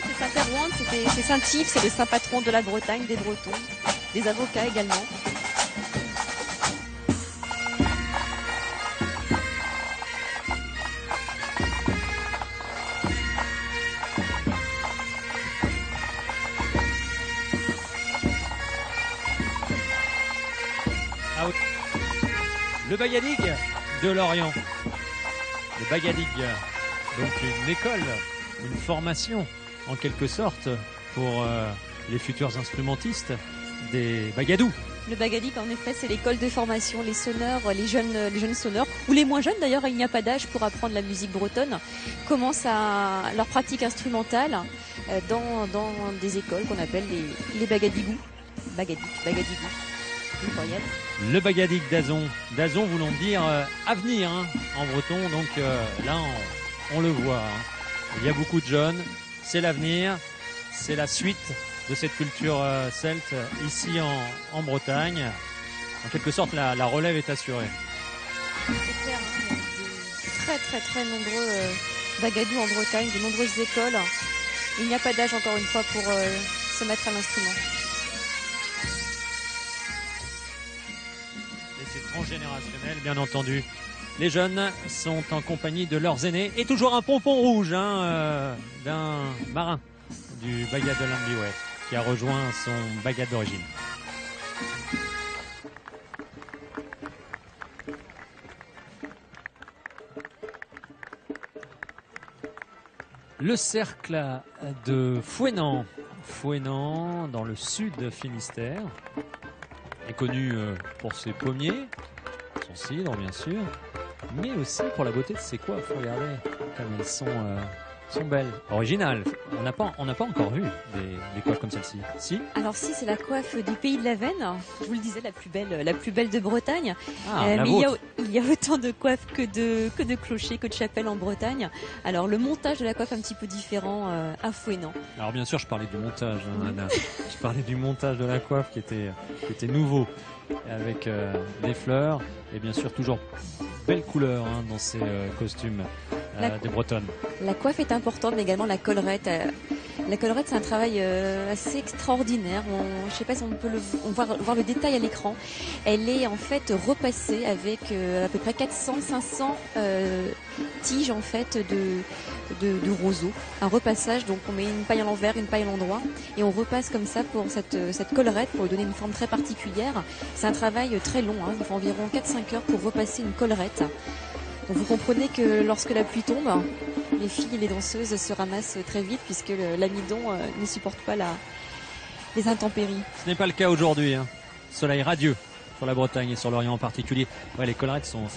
S2: C'est Saint-Erwan, c'est Saint-Yves, c'est le saint patron de la Bretagne, des Bretons, des avocats également.
S1: Le Bagadig de Lorient. Le Bagadig, donc une école, une formation en quelque sorte pour les futurs instrumentistes des Bagadous.
S2: Le Bagadig, en effet, c'est l'école de formation, les sonneurs, les jeunes sonneurs, ou les moins jeunes d'ailleurs, il n'y a pas d'âge pour apprendre la musique bretonne, commencent leur pratique instrumentale dans des écoles qu'on appelle les Bagadigous. Bagadigous.
S1: Le Bagadig d'Azon. D'Azon voulant dire avenir en breton. Donc là, on le voit. Il y a beaucoup de jeunes. C'est l'avenir. C'est la suite de cette culture celte ici en Bretagne. En quelque sorte, la relève est assurée.
S2: C'est clair. Il y a des très nombreux Bagadous en Bretagne, de nombreuses écoles. Il n'y a pas d'âge encore une fois pour se mettre à l'instrument.
S1: C'est transgénérationnel, bien entendu. Les jeunes sont en compagnie de leurs aînés et toujours un pompon rouge d'un marin du Bagad de Lambiway qui a rejoint son Bagad d'origine. Le cercle de Fouesnant dans le sud Finistère, est connu pour ses pommiers, son cidre bien sûr, mais aussi pour la beauté de ses coiffes. Regardez comme elles sont sont belles, originales. On n'a pas encore vu des coiffes comme celle-ci. Si?
S2: Alors si, c'est la coiffe du pays de la Venne. Je vous le disais, la plus belle de Bretagne.
S1: La
S2: Mais
S1: vôtre.
S2: il y a autant de coiffes que de clochers, que de chapelles en Bretagne. Alors le montage de la coiffe est un petit peu différent à Fouesnant.
S1: Alors bien sûr, je parlais du montage, Anna. Je parlais du montage de la coiffe qui était nouveau, avec des fleurs et bien sûr toujours belle couleur dans ces costumes des Bretonnes.
S2: La coiffe est importante, mais également la collerette. La collerette, c'est un travail assez extraordinaire. Je ne sais pas si on peut voir le détail à l'écran. Elle est en fait repassée avec à peu près 400-500 tiges en fait de roseaux. Un repassage, donc on met une paille à l'envers, une paille à l'endroit, et on repasse comme ça pour cette collerette pour lui donner une forme très particulière. C'est un travail très long, il faut environ 4-5 heures pour repasser une collerette. Donc vous comprenez que lorsque la pluie tombe, les filles et les danseuses se ramassent très vite puisque l'amidon ne supporte pas les intempéries.
S1: Ce n'est pas le cas aujourd'hui. Soleil radieux sur la Bretagne et sur l'Orient en particulier. Ouais, les collerettes sont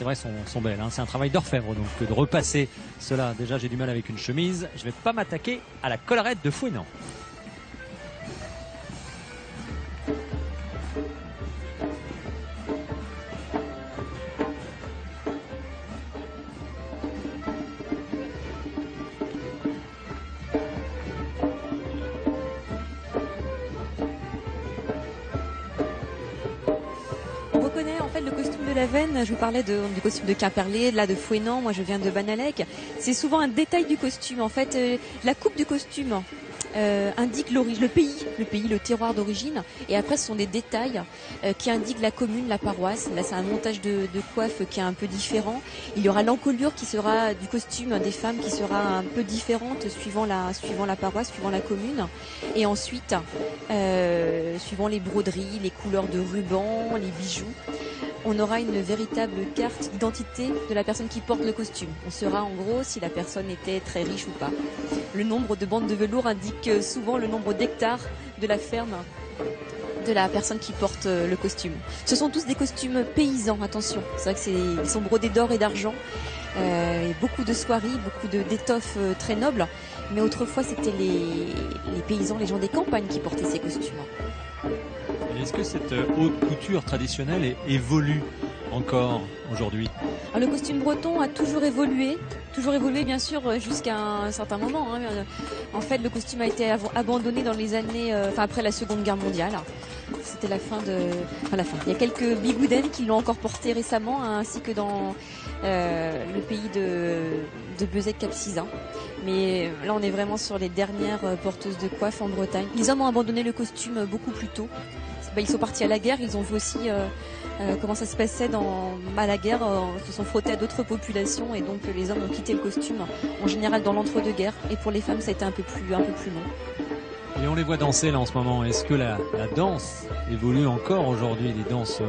S1: belles. C'est un travail d'orfèvre, donc que de repasser cela. Déjà, j'ai du mal avec une chemise. Je vais pas m'attaquer à la collerette de Fouesnant.
S2: Le costume de la Venne, je vous parlais du costume de Quimperlé, là de Fouesnant, moi je viens de Banalec. C'est souvent un détail du costume. En fait, la coupe du costume indique le pays, le terroir d'origine. Et après, ce sont des détails qui indiquent la commune, la paroisse. Là, c'est un montage de coiffe qui est un peu différent. Il y aura l'encolure qui sera du costume des femmes qui sera un peu différente suivant la paroisse, suivant la commune. Et ensuite, suivant les broderies, les couleurs de rubans, les bijoux, on aura une véritable carte d'identité de la personne qui porte le costume. On saura en gros si la personne était très riche ou pas. Le nombre de bandes de velours indique souvent le nombre d'hectares de la ferme de la personne qui porte le costume. Ce sont tous des costumes paysans, attention. C'est vrai qu'ils sont brodés d'or et d'argent. Beaucoup de soieries, beaucoup d'étoffes très nobles. Mais autrefois, c'était les paysans, les gens des campagnes qui portaient ces costumes.
S1: Est-ce que cette haute couture traditionnelle évolue encore aujourd'hui?
S2: Le costume breton a toujours évolué bien sûr jusqu'à un certain moment. En fait, le costume a été abandonné dans les années, après la Seconde Guerre mondiale. C'était la fin. Il y a quelques bigoudaines qui l'ont encore porté récemment, ainsi que dans le pays de Bezec-Cap-Sizun. Mais là, on est vraiment sur les dernières porteuses de coiffe en Bretagne. Les hommes ont abandonné le costume beaucoup plus tôt. Ils sont partis à la guerre, ils ont vu aussi comment ça se passait à la guerre, ils se sont frottés à d'autres populations et donc les hommes ont quitté le costume en général dans l'entre-deux-guerres, et pour les femmes ça a été un peu plus long.
S1: Et on les voit danser là en ce moment. Est-ce que la danse évolue encore aujourd'hui, les danses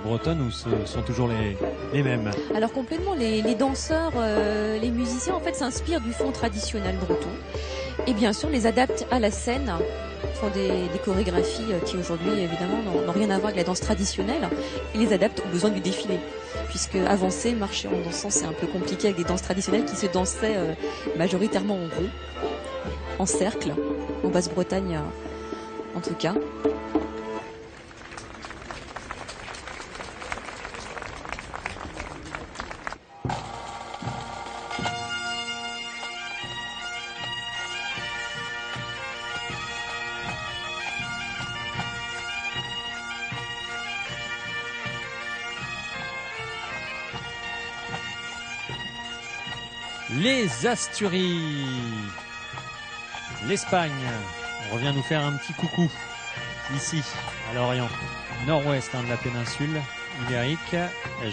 S1: bretonnes, ou ce sont toujours les mêmes?
S2: Alors complètement, les danseurs, les musiciens en fait s'inspirent du fond traditionnel breton et bien sûr les adaptent à la scène. Font des chorégraphies qui aujourd'hui évidemment n'ont rien à voir avec la danse traditionnelle, et les adaptent aux besoins du défilé, puisque avancer, marcher en dansant c'est un peu compliqué avec des danses traditionnelles qui se dansaient majoritairement en rond, en cercle, en Basse-Bretagne en tout cas.
S1: Les Asturies, l'Espagne revient nous faire un petit coucou ici à l'Orient, nord-ouest de la péninsule ibérique.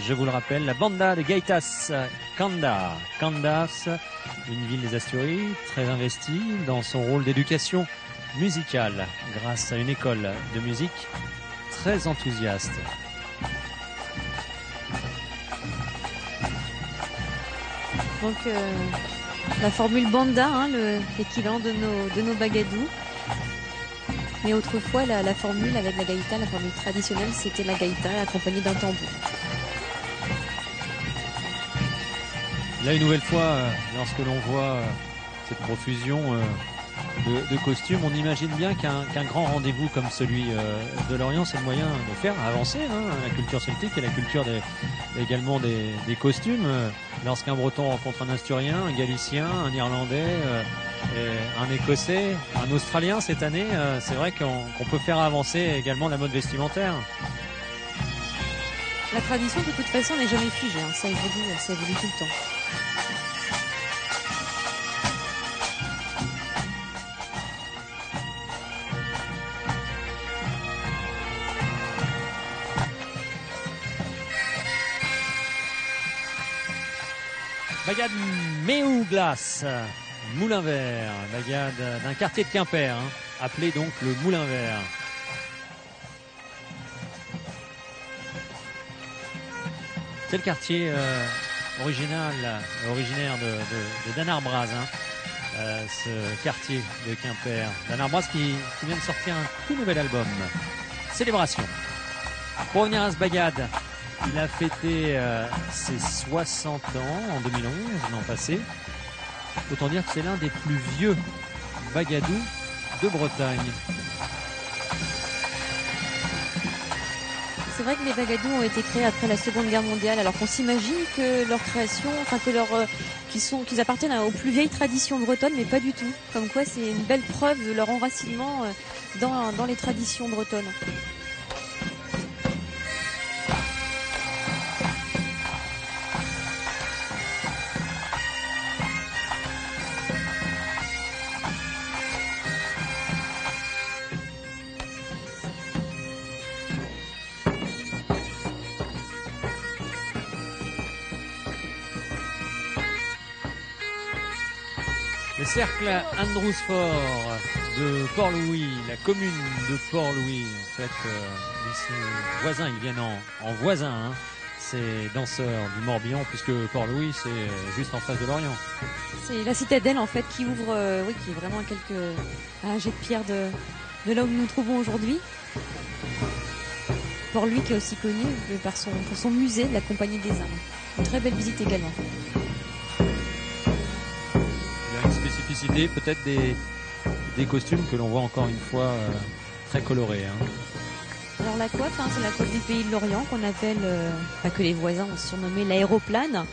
S1: Je vous le rappelle, la Banda de Gaitas Canda. Candas, une ville des Asturies très investie dans son rôle d'éducation musicale grâce à une école de musique très enthousiaste.
S2: Donc la formule banda, l'équivalent de nos bagadous. Mais autrefois la formule avec la gaïta, la formule traditionnelle, c'était la gaïta accompagnée d'un tambour.
S1: Là une nouvelle fois, lorsque l'on voit cette profusion de costumes. On imagine bien qu'un grand rendez-vous comme celui de Lorient, c'est le moyen de faire avancer la culture celtique et la culture également des costumes. Lorsqu'un Breton rencontre un Asturien, un Galicien, un Irlandais, un Écossais, un Australien cette année, c'est vrai qu'on peut faire avancer également la mode vestimentaire.
S2: La tradition, de toute façon, n'est jamais figée. Ça évolue tout le temps.
S1: Bagade Méouglas, Moulin Vert, bagade d'un quartier de Quimper, appelé donc le Moulin Vert. C'est le quartier originaire de Danarbraz, ce quartier de Quimper. Danarbraz qui vient de sortir un tout nouvel album, Célébration. Pour revenir à ce bagade, il a fêté ses 60 ans en 2011, l'an passé. Autant dire que c'est l'un des plus vieux bagadous de Bretagne.
S2: C'est vrai que les bagadous ont été créés après la Seconde Guerre mondiale, alors qu'on s'imagine que leur création, qu'ils appartiennent aux plus vieilles traditions bretonnes, mais pas du tout. Comme quoi, c'est une belle preuve de leur enracinement dans les traditions bretonnes.
S1: Le cercle Andrewsfort de Port-Louis, la commune de Port-Louis, en fait, ils sont voisins, ils viennent en voisins, ces danseurs du Morbihan, puisque Port-Louis, c'est juste en face de Lorient.
S2: C'est la citadelle, en fait, qui ouvre, qui est vraiment un jet de pierre de là où nous nous trouvons aujourd'hui. Port-Louis qui est aussi connu pour son musée de la Compagnie des Indes. Une très belle visite également.
S1: Spécificité, peut-être des costumes que l'on voit encore une fois très colorés.
S2: Alors la coiffe, c'est la coiffe du pays de Lorient qu'on appelle, que les voisins ont surnommé l'aéroplane.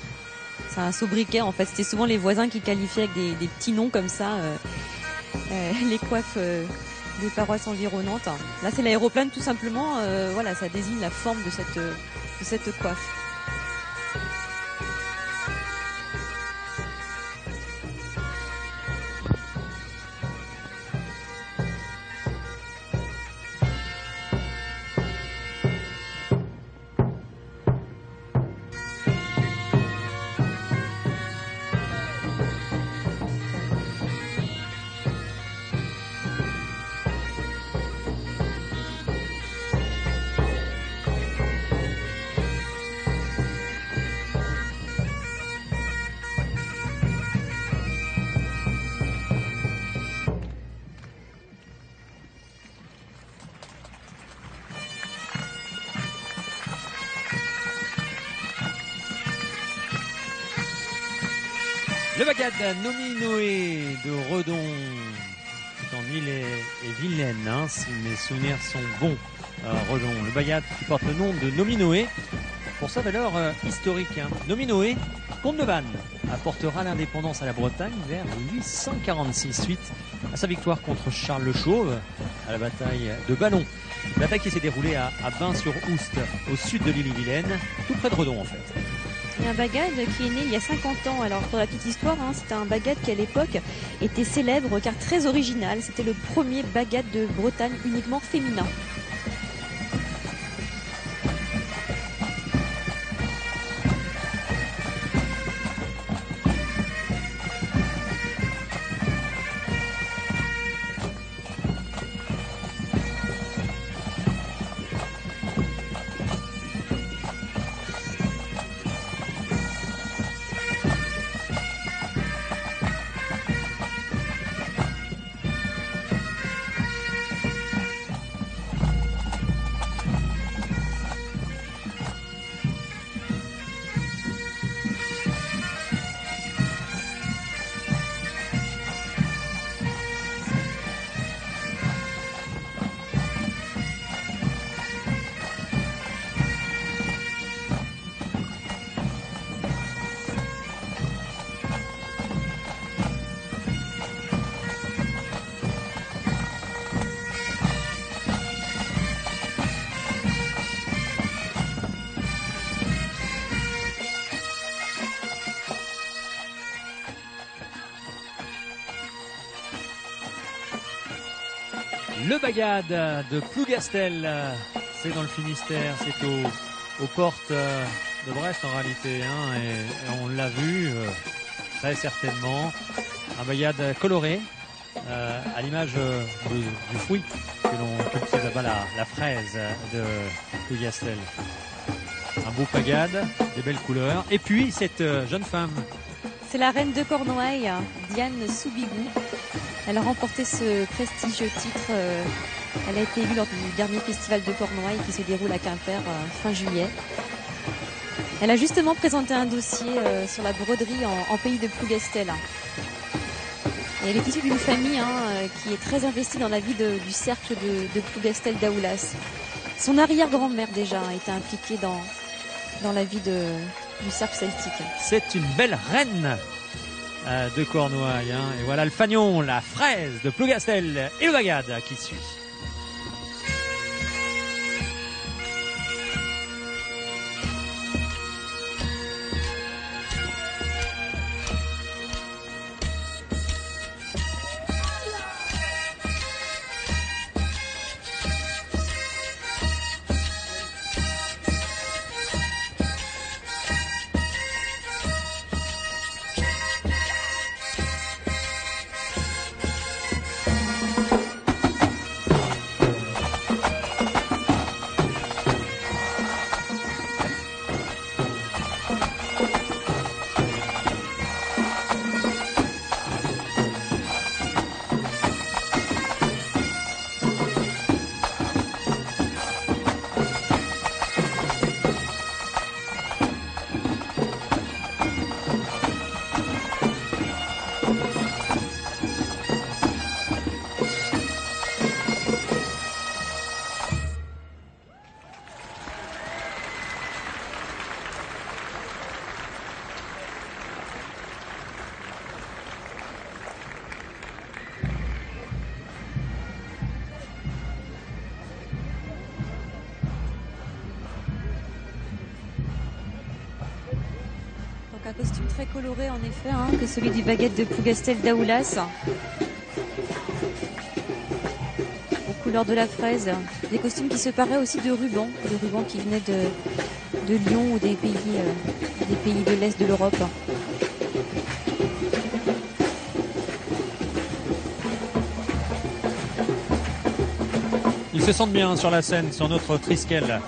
S2: C'est un sobriquet en fait, c'était souvent les voisins qui qualifiaient avec des petits noms comme ça les coiffes des paroisses environnantes. Là c'est l'aéroplane tout simplement, ça désigne la forme de cette coiffe.
S1: Le bagade Nominoé de Redon, tout en île et Vilaine, si mes souvenirs sont bons. Redon, le bagade qui porte le nom de Nominoé pour sa valeur historique. Nominoé, comte de Vannes, apportera l'indépendance à la Bretagne vers 846 suite à sa victoire contre Charles le Chauve à la bataille de Ballon. Bataille qui s'est déroulée à Bain-sur-Oust, au sud de l'île-et-Vilaine, tout près de Redon en fait.
S2: Il y a un bagade qui est né il y a 50 ans. Alors pour la petite histoire, c'était un bagade qui à l'époque était célèbre car très original. C'était le premier bagade de Bretagne uniquement féminin.
S1: Le Bagad de Plougastel, c'est dans le Finistère, c'est aux portes de Brest en réalité, hein, et on l'a vu très certainement. Un Bagad coloré, à l'image du fruit que l'on cultive là-bas, la fraise de Plougastel. Un beau Bagad, des belles couleurs. Et puis cette jeune femme.
S2: C'est la reine de Cornouailles, Diane Soubigou. Elle a remporté ce prestigieux titre. Elle a été élue lors du dernier festival de Cornouailles qui se déroule à Quimper fin juillet. Elle a justement présenté un dossier sur la broderie en pays de Plougastel. Et elle est issue d'une famille qui est très investie dans la vie du cercle de Plougastel d'Aoulas. Son arrière-grand-mère déjà a été impliquée dans la vie du cercle celtique.
S1: C'est une belle reine de Cornouailles, hein. Et voilà le fanion, la fraise de Plougastel et le Bagad qui suit.
S2: Un costume très coloré en effet, que celui du Bagad de Plougastel d'Aoulas. Aux couleurs de la fraise. Des costumes qui se paraient aussi de rubans qui venaient de Lyon ou des pays de l'Est de l'Europe.
S1: Ils se sentent bien sur la scène, sur notre Triskel.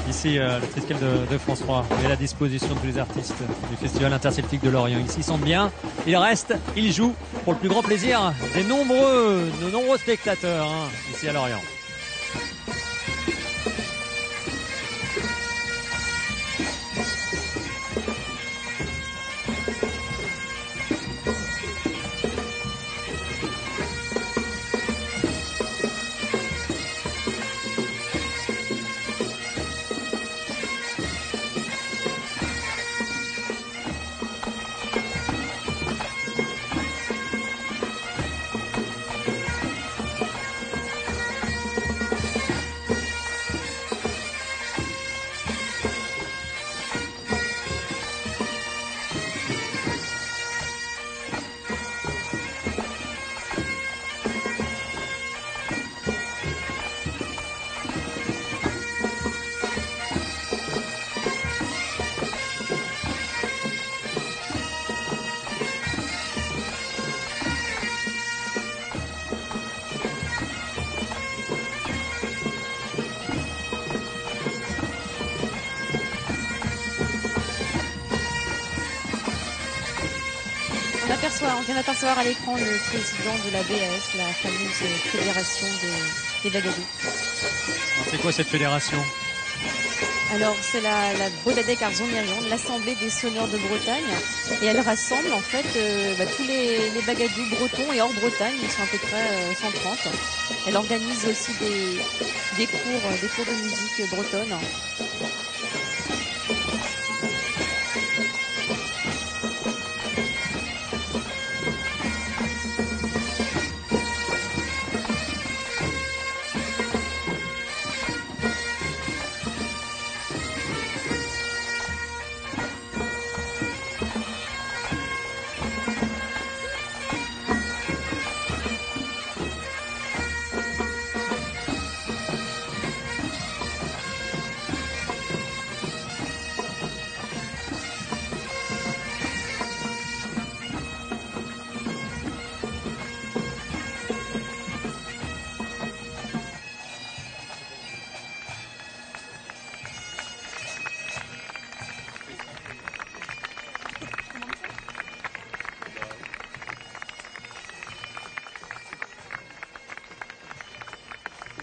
S1: Ici, le Triskel de France 3 est à la disposition de tous les artistes du Festival interceltique de Lorient. Ici, ils sont bien. Ils restent, ils jouent pour le plus grand plaisir de nombreux spectateurs ici à Lorient.
S2: On vient d'apercevoir à l'écran le président de la BAS, la fameuse fédération des Bagadous.
S1: C'est quoi cette fédération?
S2: Alors c'est la Bodadek Arzoniarion, l'Assemblée des sonneurs de Bretagne, et elle rassemble en fait tous les Bagadous bretons et hors Bretagne, ils sont à peu près 130. Elle organise aussi des cours de musique bretonne.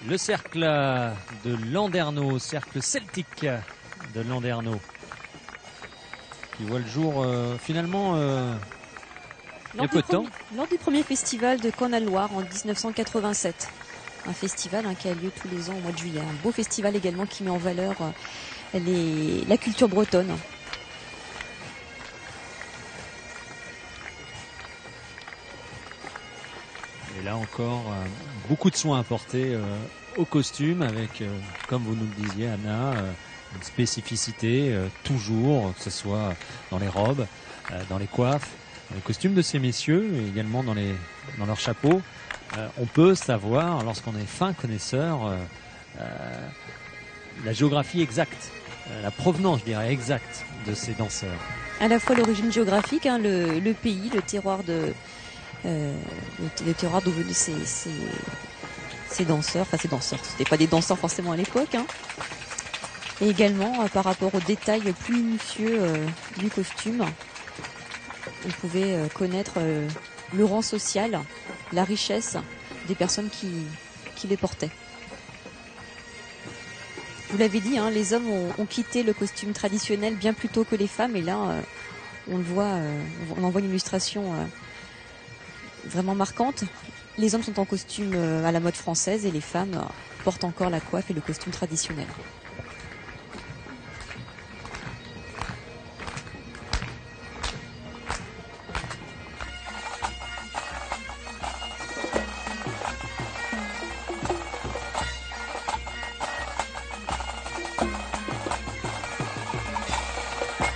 S1: Le cercle de Landerneau, cercle celtique de Landerneau, qui voit le jour finalement il y a peu de temps.
S2: Lors du premier festival de Canal-Loire en 1987. Un festival qui a lieu tous les ans au mois de juillet. Un beau festival également qui met en valeur la culture bretonne.
S1: Et là encore, beaucoup de soins apportés au costume avec, comme vous nous le disiez Anna, une spécificité toujours, que ce soit dans les robes, dans les coiffes, dans les costumes de ces messieurs, et également dans leurs chapeaux. On peut savoir, lorsqu'on est fin connaisseur, la géographie exacte, la provenance, je dirais, exacte de ces danseurs.
S2: À la fois l'origine géographique, le pays, le terroir le terroir d'où venaient ces danseurs. Enfin, ces danseurs, c'était pas des danseurs forcément à l'époque. Et également, par rapport aux détails plus minutieux du costume, on pouvait connaître le rang social, la richesse des personnes qui les portaient. Vous l'avez dit, les hommes ont quitté le costume traditionnel bien plus tôt que les femmes. Et là, on le voit, on en voit une illustration vraiment marquante. Les hommes sont en costume à la mode française et les femmes portent encore la coiffe et le costume traditionnel.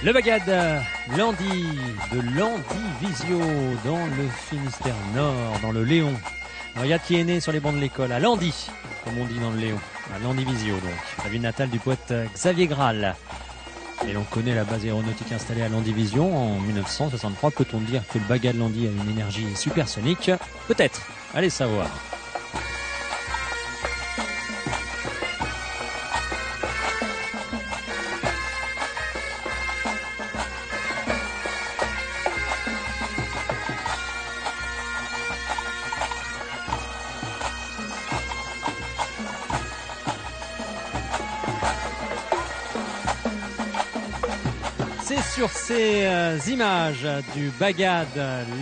S1: Le Bagad Landy de Landivisio dans le Finistère Nord, dans le Léon. Regarde qui est né sur les bancs de l'école, à Landy, comme on dit dans le Léon, à Landivisio donc, la ville natale du poète Xavier Graal. Et l'on connaît la base aéronautique installée à Landivisio en 1963. Peut-on dire que le Bagad Landy a une énergie supersonique? Peut-être, allez savoir. C'est sur ces images du Bagad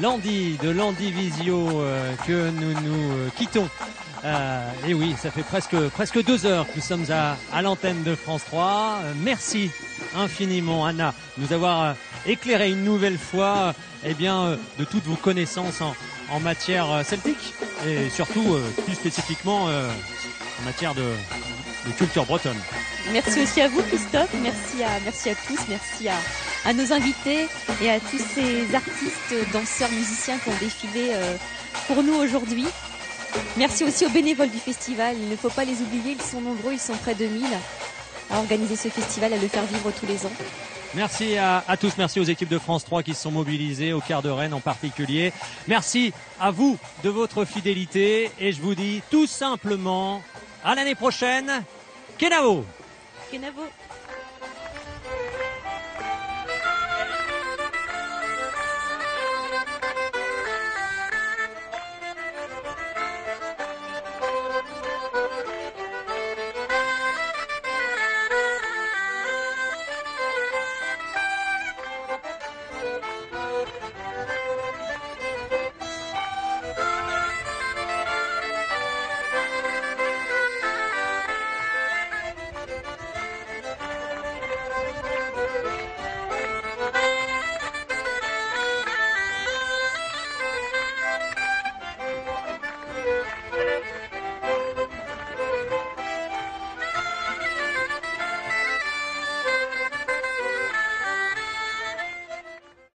S1: Landy de Landivisio que nous nous quittons. Et oui, ça fait presque 2 heures que nous sommes à l'antenne de France 3. Merci infiniment Anna de nous avoir éclairé une nouvelle fois de toutes vos connaissances en matière celtique et surtout plus spécifiquement en matière de culture bretonne.
S2: Merci aussi à vous Christophe, merci à tous, merci à nos invités et à tous ces artistes, danseurs, musiciens qui ont défilé pour nous aujourd'hui. Merci aussi aux bénévoles du festival, il ne faut pas les oublier, ils sont nombreux, ils sont près de 1000 à organiser ce festival, à le faire vivre tous les ans.
S1: Merci à tous, merci aux équipes de France 3 qui se sont mobilisées, au quart de Rennes en particulier. Merci à vous de votre fidélité et je vous dis tout simplement à l'année prochaine. Kenavo!
S2: Kenavo!